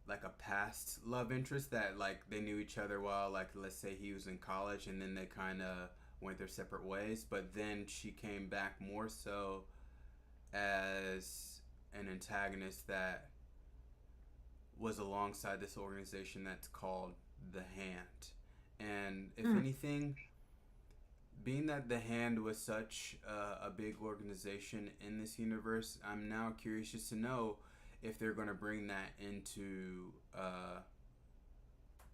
like a past love interest that like they knew each other while like let's say he was in college, and then they kind of went their separate ways, but then she came back more so as an antagonist that was alongside this organization that's called the Hand. And if Mm. anything, being that the Hand was such a big organization in this universe, I'm now curious just to know if they're going to bring that into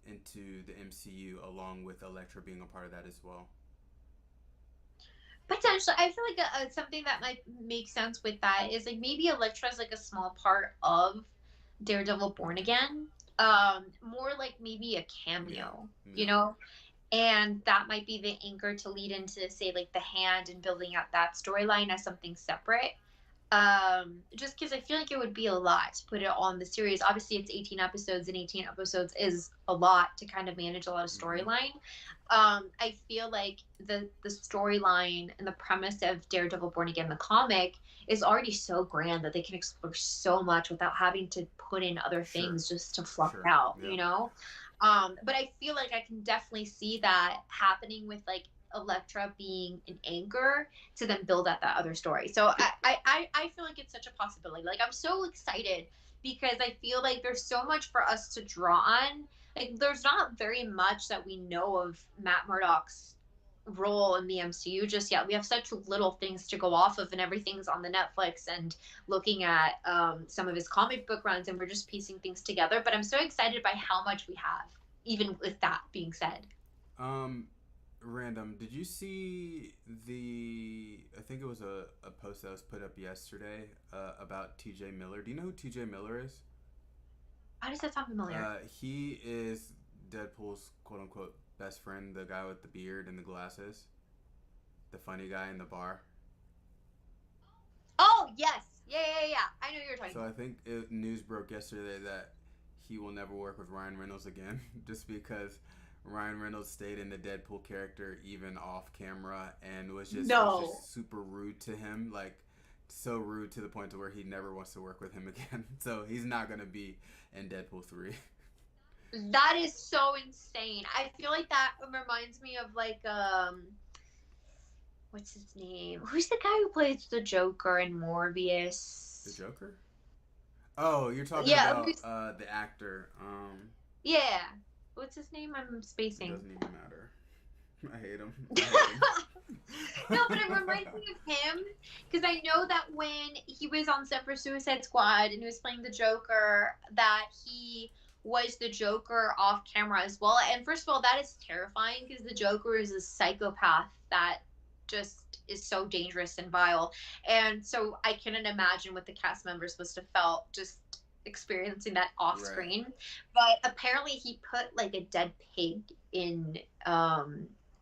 the MCU along with Elektra being a part of that as well. Potentially, I feel like something that might make sense with that is like maybe Elektra is like a small part of Daredevil Born Mm-hmm. Again. More like maybe a Yeah, cameo, yeah, and that might be the anchor to lead into say like the Hand and building out that storyline as something separate. Just because I feel like it would be a lot to put it on the series. Obviously, it's 18 episodes, and 18 episodes is a lot to kind of manage a lot of mm-hmm. storyline. I feel like the storyline and the premise of Daredevil Born Again, the comic, is already so grand that they can explore so much without having to put in other Sure, things just to fluff it sure, out, yeah, But I feel like I can definitely see that happening with like Elektra being an anchor to then build out that other story. So I feel like it's such a possibility. Like I'm so excited because I feel like there's so much for us to draw on. Like there's not very much that we know of Matt Murdock's role in the MCU just yet. We have such little things to go off of, and everything's on the Netflix and looking at some of his comic book runs, and we're just piecing things together. But I'm so excited by how much we have, even with that being said. um random, did you see the I think it was a post that was put up yesterday about TJ Miller? Do you know who TJ Miller is? How does that sound familiar? He is Deadpool's quote unquote best friend, the guy with the beard and the glasses, the funny guy in the bar. Oh yes, yeah. I know who you're talking So about. I think news broke yesterday that he will never work with Ryan Reynolds again, just because Ryan Reynolds stayed in the Deadpool character even off camera and was No, just super rude to him, like so rude to the point to where he never wants to work with him again. So he's not gonna be in Deadpool 3. that is so insane. I feel like that reminds me of like what's his name? Who's the guy who plays the Joker in The Morbius? Joker? Oh, you're talking Yeah, about who's the actor. yeah. What's his name? I'm It spacing. doesn't even matter. I hate him. I hate No, but it him. reminds me of him because I know that when he was on set for Suicide Squad and he was playing the Joker, that he was the Joker off camera as well. And first of all, that is terrifying because the Joker is a psychopath that just is so dangerous and vile. And so I couldn't imagine what the cast members must have felt just experiencing that off Right. screen. But apparently he put like a dead pig in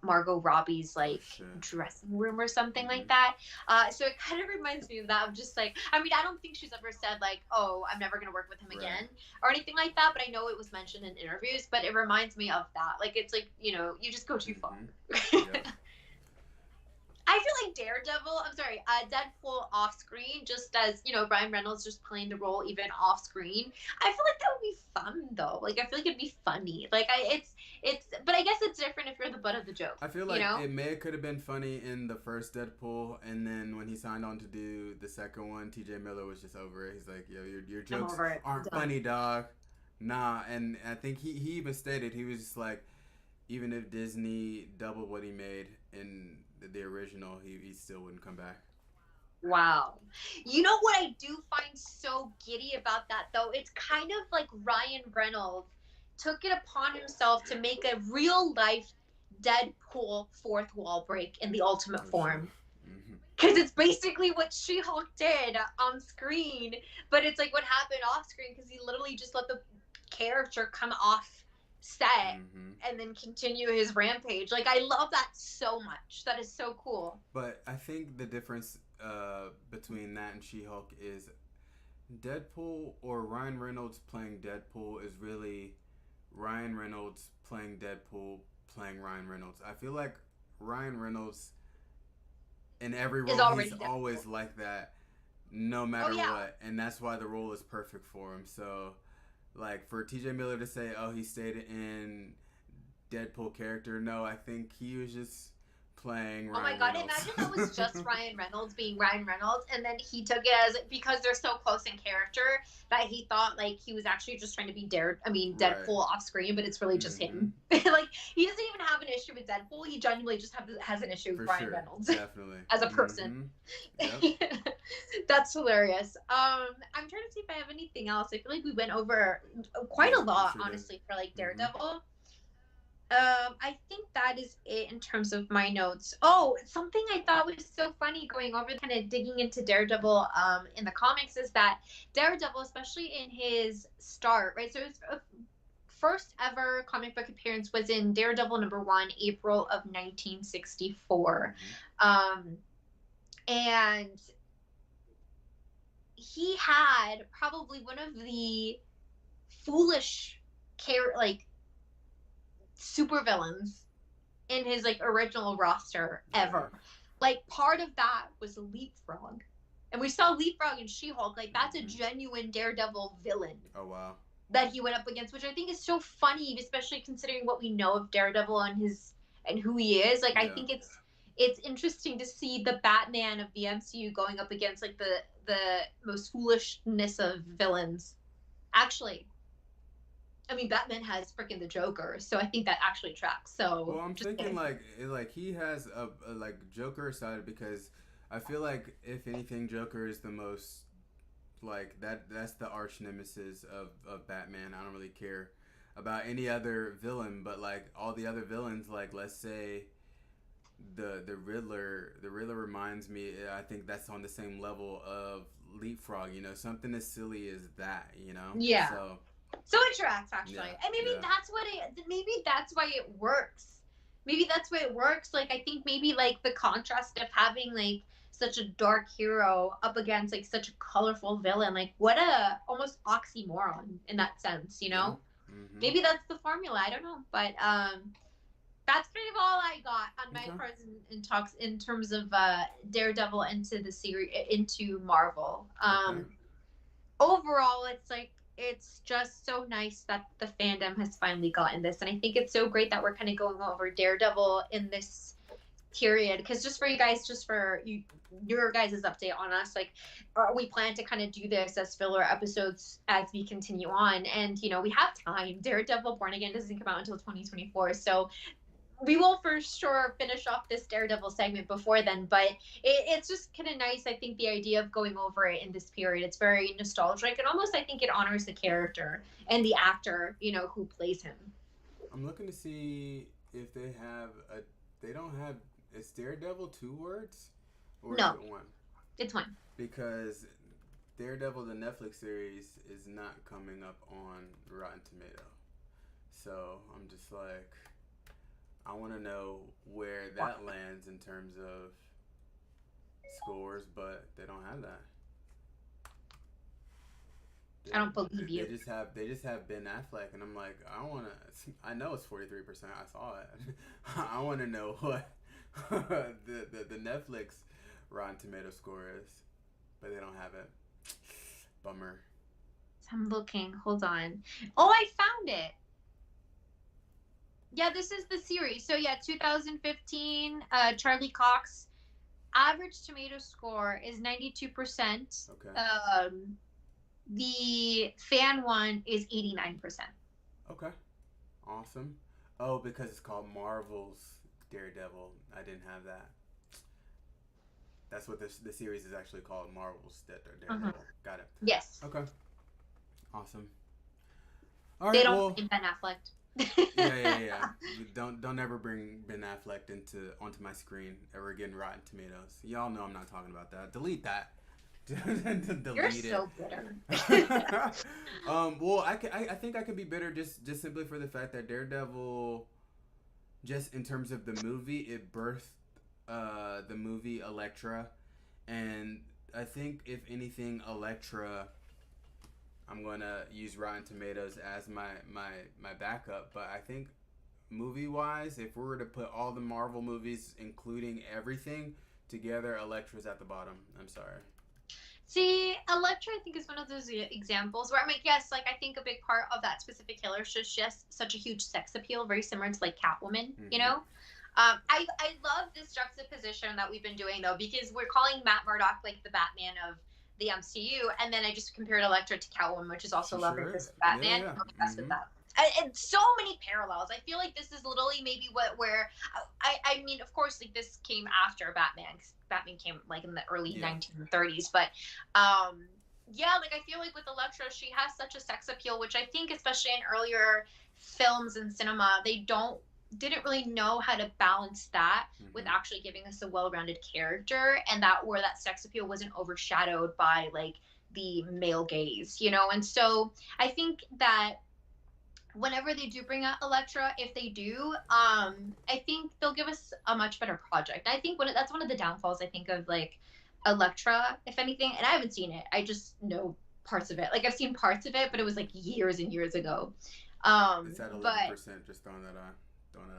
Margot Robbie's Oh like shit. dressing room or something like Mhm. that. So it kind of reminds me of that. I'm just like, I mean, I don't think she's ever said like, "Oh, I'm never gonna work with him Right. again" or anything like that. But I know it was mentioned in interviews. But it reminds me of that. Like, it's like you just go too far. Mhm. Yep. I I feel like Deadpool off screen, just as, Ryan Reynolds just playing the role even off screen. I feel like that would be fun though. Like I feel like it'd be funny. Like but I guess it's different if you're the butt of the joke. I feel like it could have been funny in the first Deadpool, and then when he signed on to do the second one, T.J. Miller was just over it. He's like, yo, your jokes aren't funny, dog. Nah, and I think he even stated, he was just like, even if Disney doubled what he made in the original, he still wouldn't come back. Wow. You know what I do find so giddy about that, though? It's kind of like Ryan Reynolds took it upon himself to make a real life Deadpool fourth wall break in the ultimate form. Because it's basically what She-Hulk did on screen, but it's like what happened off screen, because he literally just let the character come off set and then continue his rampage. Like, I love that so much. That is so cool. But I think the difference between that and She-Hulk is Deadpool, or Ryan Reynolds playing Deadpool, is really Ryan Reynolds playing Deadpool playing Ryan Reynolds. I feel like Ryan Reynolds in every role, he's always like that, no matter what, and that's why the role is perfect for him. So, like, for T.J. Miller to say, oh, he stayed in Deadpool character, no, I think he was just playing Ryan Reynolds. Imagine that was just Ryan Reynolds being Ryan Reynolds, and then he took it as, because they're so close in character, that he thought like he was actually just trying to be Deadpool off screen, but it's really just him. Like, he doesn't even have an issue with Deadpool. He genuinely just has an issue with Ryan Reynolds. Definitely. As a person. Yep. That's hilarious. I'm trying to see if I have anything else. I feel like we went over quite a lot, honestly, for like Daredevil. I think that is it in terms of my notes. Oh, something I thought was so funny going over, kind of digging into Daredevil in the comics, is that Daredevil, especially in his start, right? So his first ever comic book appearance was in Daredevil #1, April of 1964. And he had probably one of the foolish supervillains in his like original roster ever. Like, part of that was Leapfrog, and we saw Leapfrog in She-Hulk. Like, that's a genuine Daredevil villain. Oh wow. That he went up against, which I think is so funny, especially considering what we know of Daredevil and who he is. Like, I think it's interesting to see the Batman of the MCU going up against like the most foolishness of villains. Actually, I mean, Batman has freaking the Joker, so I think that actually tracks. So, well, I'm thinking like he has a like Joker side, because I feel like if anything, Joker is the most like that's the arch nemesis of Batman. I don't really care about any other villain, but like all the other villains, like let's say the Riddler reminds me, I think that's on the same level of Leapfrog, something as silly as that, Yeah. So it tracks, actually. And maybe that's why it works. Maybe that's why it works. Like, I think maybe like the contrast of having like such a dark hero up against like such a colorful villain, like what a almost oxymoron in that sense, Maybe that's the formula. I don't know, but that's kind of all I got on my parts in talks in terms of Daredevil into the series, into Marvel. Overall, it's just so nice that the fandom has finally gotten this, and I think it's so great that we're kind of going over Daredevil in this period, because just for your guys' update on us, like we plan to kind of do this as filler episodes as we continue on, and we have time. Daredevil Born Again doesn't come out until 2024, so we will for sure finish off this Daredevil segment before then, but it's just kind of nice. I think the idea of going over it in this period, it's very nostalgic, and almost I think it honors the character and the actor, who plays him. I'm looking to see if they don't have, is Daredevil 2 words? Or no, is it 1? It's 1. Because Daredevil, the Netflix series, is not coming up on Rotten Tomato. So I'm just like, I want to know where that lands in terms of scores, but they don't have that. I don't believe you. They just have Ben Affleck, and I'm like, I know it's 43%. I saw it. I want to know the Netflix Rotten Tomato score is, but they don't have it. Bummer. I'm looking. Hold on. Oh, I found it. Yeah, this is the series. So yeah, 2015. Charlie Cox. Average tomato score is 92%. Okay. The fan one is 89%. Okay. Awesome. Oh, because it's called Marvel's Daredevil. I didn't have that. That's what the series is actually called, Marvel's Uh-huh. Daredevil. Got it. Yes. Okay. Awesome. All They right. don't Well. blame Ben Affleck. Yeah. Don't ever bring Ben Affleck onto my screen ever again. Rotten Tomatoes. Y'all know I'm not talking about that. Delete that. You're Delete it. so bitter. Well, I think I could be bitter just simply for the fact that Daredevil, just in terms of the movie, it birthed the movie Elektra, and I think if anything, Elektra, I'm gonna use Rotten Tomatoes as my backup, but I think movie wise, if we were to put all the Marvel movies, including everything together, Elektra's at the bottom. I'm sorry. See, Elektra, I think, is one of those examples where I'm like, yes, like I think a big part of that specific killer is just such a huge sex appeal, very similar to like Catwoman, you Mm-hmm. know. I love this juxtaposition that we've been doing though, because we're calling Matt Murdock like the Batman of the MCU, and then I just compared Elektra to Catwoman, which is also She love sure interest is. of Yeah, Batman. yeah. I'm obsessed with Mm-hmm. that. And so many parallels. I feel like this is literally maybe what where I mean, of course, like this came after Batman, because Batman came like in the early Yeah. 1930s, but um yeah, like I feel like with Elektra, she has such a sex appeal, which I think, especially in earlier films and cinema, they didn't really know how to balance that with Mm-hmm. actually giving us a well-rounded character, and that where that sex appeal wasn't overshadowed by like the male gaze, you know. And so I think that whenever they do bring out Elektra, if they do, I think they'll give us a much better project. I think that's one of the downfalls I think of like Elektra, if anything. And I haven't seen it. I just know parts of it. Like I've seen parts of it, but it was like years and years ago. It's at But 11%. Just throwing it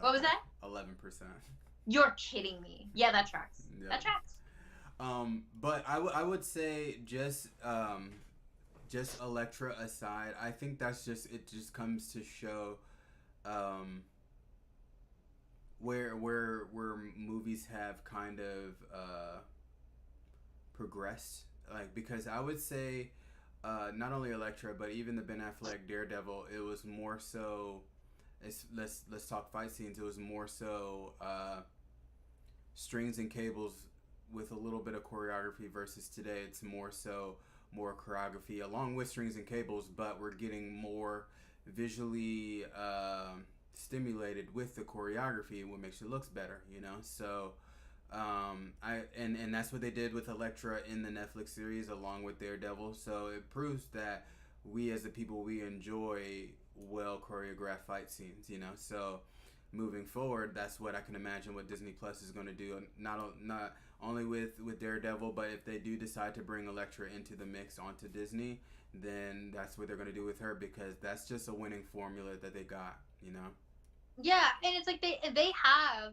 what out was there. that? 11%. You're kidding me. Yeah, that tracks. Yeah. That tracks. But I would say just Elektra aside, I think that's just it. Just comes to show um, where movies have kind of progressed. Like because I would say not only Elektra, but even the Ben Affleck Daredevil, it was more so. Let's talk fight scenes. It was more so strings and cables with a little bit of choreography versus today it's more choreography along with strings and cables, but we're getting more visually stimulated with the choreography, what makes it looks better, you know. So I and that's what they did with Elektra in the Netflix series along with Daredevil. So it proves that we as the people, we enjoy well choreographed fight scenes, you know. So moving forward, that's what I can imagine what Disney Plus is going to do. Not only with Daredevil, but if they do decide to bring Elektra into the mix onto Disney, then that's what they're going to do with her because that's just a winning formula that they got. You know. Yeah, and it's like they have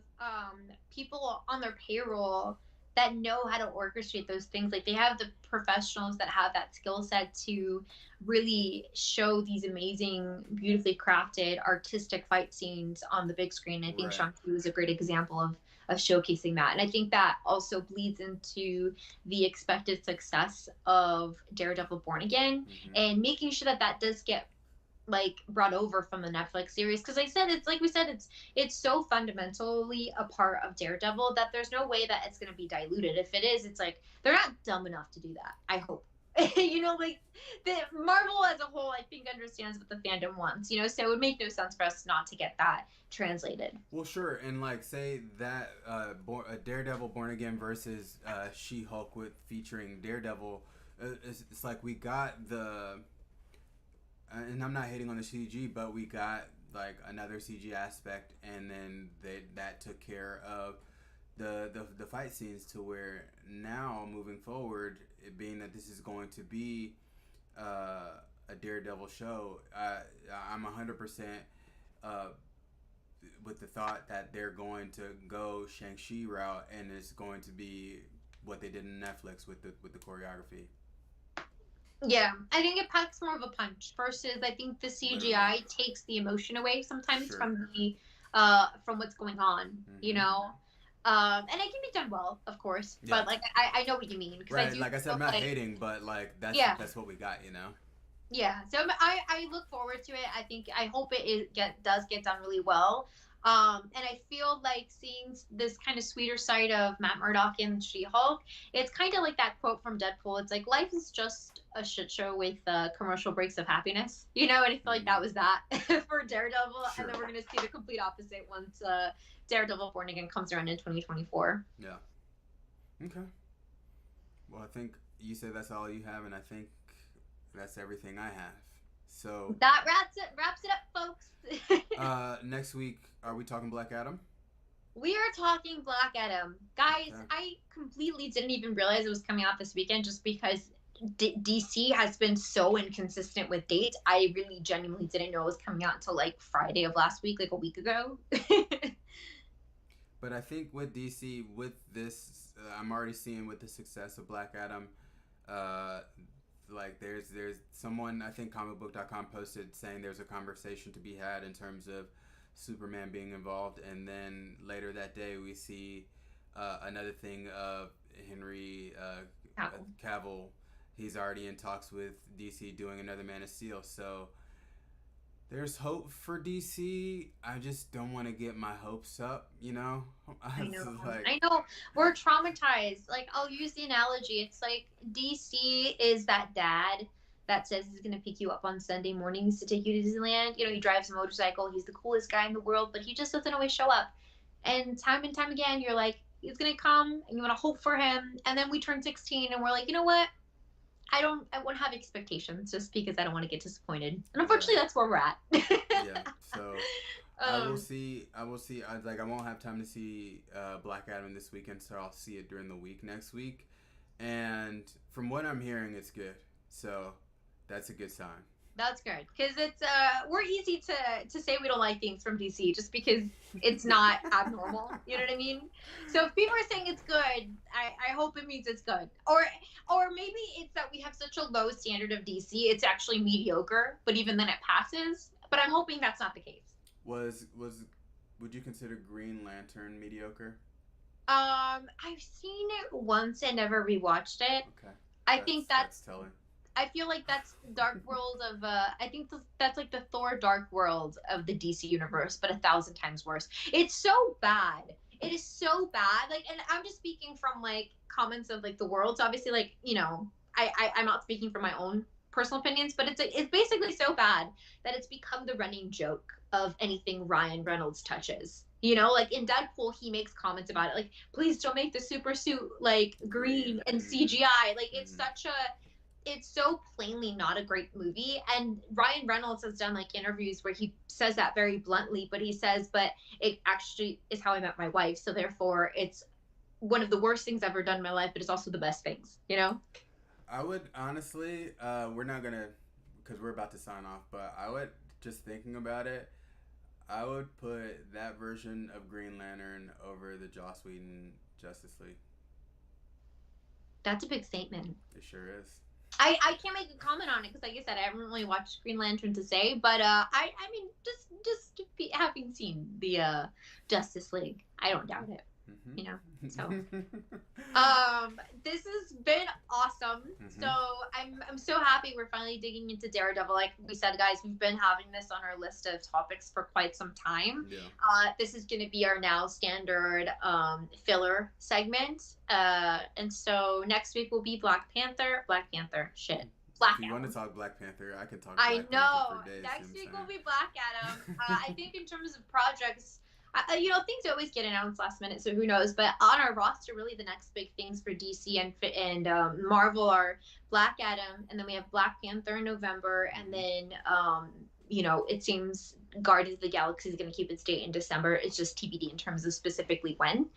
people on their payroll that know how to orchestrate those things. Like they have the professionals that have that skill set to really show these amazing, beautifully crafted, artistic fight scenes on the big screen. I think Right. Shang-Chi was a great example of showcasing that. And I think that also bleeds into the expected success of Daredevil Born Again Mm-hmm. and making sure that that does get like brought over from the Netflix series, because I said it's like we said it's so fundamentally a part of Daredevil that there's no way that it's going to be diluted. If it is, it's like they're not dumb enough to do that. I hope. You know, like the Marvel as a whole, I think understands what the fandom wants. You know, so it would make no sense for us not to get that translated. Well, sure, and like say that Daredevil Born Again versus She-Hulk with featuring Daredevil, it's like we got the and I'm not hating on the CG, but we got like another CG aspect, and then that took care of the fight scenes to where now moving forward, it being that this is going to be a Daredevil show, I'm 100% with the thought that they're going to go Shang-Chi route, and it's going to be what they did in Netflix with the choreography. Yeah, I think it packs more of a punch versus I think the Literally. CGI takes the emotion away sometimes Sure. from what's going on, you Mm-hmm. know. And it can be done well, of course, Yeah. but like I know what you mean because I Right. do Like I said, feel I'm not like hating, but like yeah, that's what we got, you know. yeah. So I look forward to it. I hope does get done really well. And I feel like seeing this kind of sweeter side of Matt Murdock and She-Hulk, it's kind of like that quote from Deadpool. It's like life is just a shit show with commercial breaks of happiness, you know. And I feel like that Mm, was that for Daredevil, and sure. then we're gonna see the complete opposite once Daredevil Born Again comes around in 2024. Yeah. Okay. Well, I think you said that's all you have, and I think that's everything I have. So, That wraps it up, folks. next week, are we talking Black Adam? We are talking Black Adam. Guys, Okay. I completely didn't even realize it was coming out this weekend just because DC has been so inconsistent with dates. I really genuinely didn't know it was coming out until like Friday of last week, like a week ago. But I think with DC, with this, I'm already seeing with the success of Black Adam, uh, like there's someone, I think comicbook.com posted saying there's a conversation to be had in terms of Superman being involved, and then later that day we see another thing of Henry Cavill. He's already in talks with DC doing another Man of Steel, so there's hope for DC. I just don't want to get my hopes up, you know? I know. Like, I know. We're traumatized. Like, I'll use the analogy. It's like DC is that dad that says he's going to pick you up on Sunday mornings to take you to Disneyland. You know, he drives a motorcycle. He's the coolest guy in the world, but he just doesn't always show up. And time again, you're like, he's going to come and you want to hope for him. And then we turn 16 and we're like, you know what? I won't have expectations just because I don't want to get disappointed. And unfortunately, yeah, that's where we're at. yeah. So I will um, see. I will see. I won't have time to see Black Adam this weekend, so I'll see it during the week next week. And from what I'm hearing, it's good. So that's a good sign. That's good because it's we're easy to say we don't like things from DC just because it's not abnormal. You know what I mean? So if people are saying it's good, I hope it means it's good. Or maybe it's that we have such a low standard of DC, it's actually mediocre, but even then it passes. But I'm hoping that's not the case. Was would you consider Green Lantern mediocre? I've seen it once and never rewatched it. Okay, I think that's that's telling. I feel like that's Dark World of I think that's like the Thor Dark World of the DC universe, but 1,000 times worse. It's so bad. It is so bad. Like, and I'm just speaking from like comments of like the world. So obviously, like I'm not speaking from my own personal opinions, but it's basically so bad that it's become the running joke of anything Ryan Reynolds touches. You know, like in Deadpool, he makes comments about it, like, please don't make the super suit like Green. green and Mm-hmm. CGI. Like, Mm-hmm. it's so plainly not a great movie. And Ryan Reynolds has done like interviews where he says that very bluntly, but he says, but it actually is how I met my wife. So therefore, it's one of the worst things I've ever done in my life, but it's also the best things, you know? I would honestly, we're not gonna, because we're about to sign off, but I would, just thinking about it, I would put that version of Green Lantern over the Joss Whedon Justice League. That's a big statement. It sure is. I can't make a comment on it because, like I said, I haven't really watched Green Lantern to say, but I mean, having seen the Justice League, I don't doubt it. You know, so this has been awesome. So I'm so happy we're finally digging into Daredevil. Like we said, guys, we've been having this on our list of topics for quite some time. Yeah. This is going to be our now standard filler segment. And so next week will be Black Panther. Shit. Black If you Adam. want to talk Black Panther, I can talk I Black know. Panther for days. Next You week know will what I'm be Black Adam. I think in terms of projects, you know, things always get announced last minute, so who knows? But on our roster, really, the next big things for DC and Marvel are Black Adam, and then we have Black Panther in November, and then you know, it seems Guardians of the Galaxy is going to keep its date in December. It's just TBD in terms of specifically when.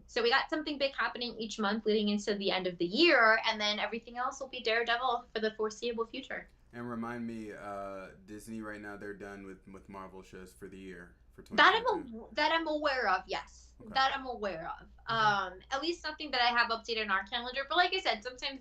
So we got something big happening each month leading into the end of the year, and then everything else will be Daredevil for the foreseeable future. And remind me, Disney right now, they're done with Marvel shows for the year. for 2022? That I'm aware of, yes. Okay. That I'm aware of. At least something that I have updated in our calendar. But like I said, sometimes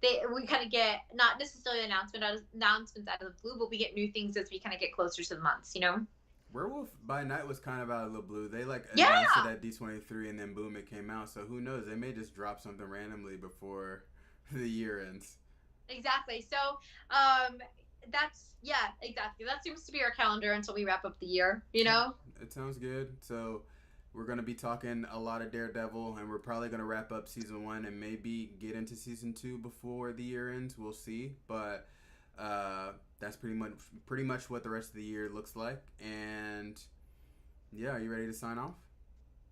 we kind of get not necessarily announcements out of the blue, but we get new things as we kind of get closer to the months, you know? Werewolf by Night was kind of out of the blue. They like Yeah. announced it at D23 and then boom, it came out. So who knows? They may just drop something randomly before the year ends. Exactly. So, exactly. That seems to be our calendar until we wrap up the year, you know? It sounds good. So we're going to be talking a lot of Daredevil, and we're probably going to wrap up season 1 and maybe get into season 2 before the year ends. We'll see. But that's pretty much what the rest of the year looks like. And yeah, are you ready to sign off?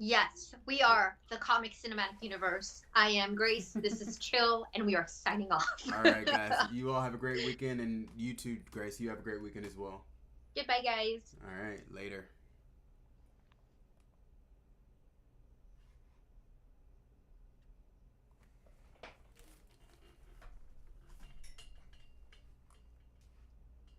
Yes, we are the comic cinematic universe. I am Grace. This is Chill, and we are signing off. All right, guys. You all have a great weekend, and you too, Grace. You have a great weekend as well. Goodbye, guys. All right, later.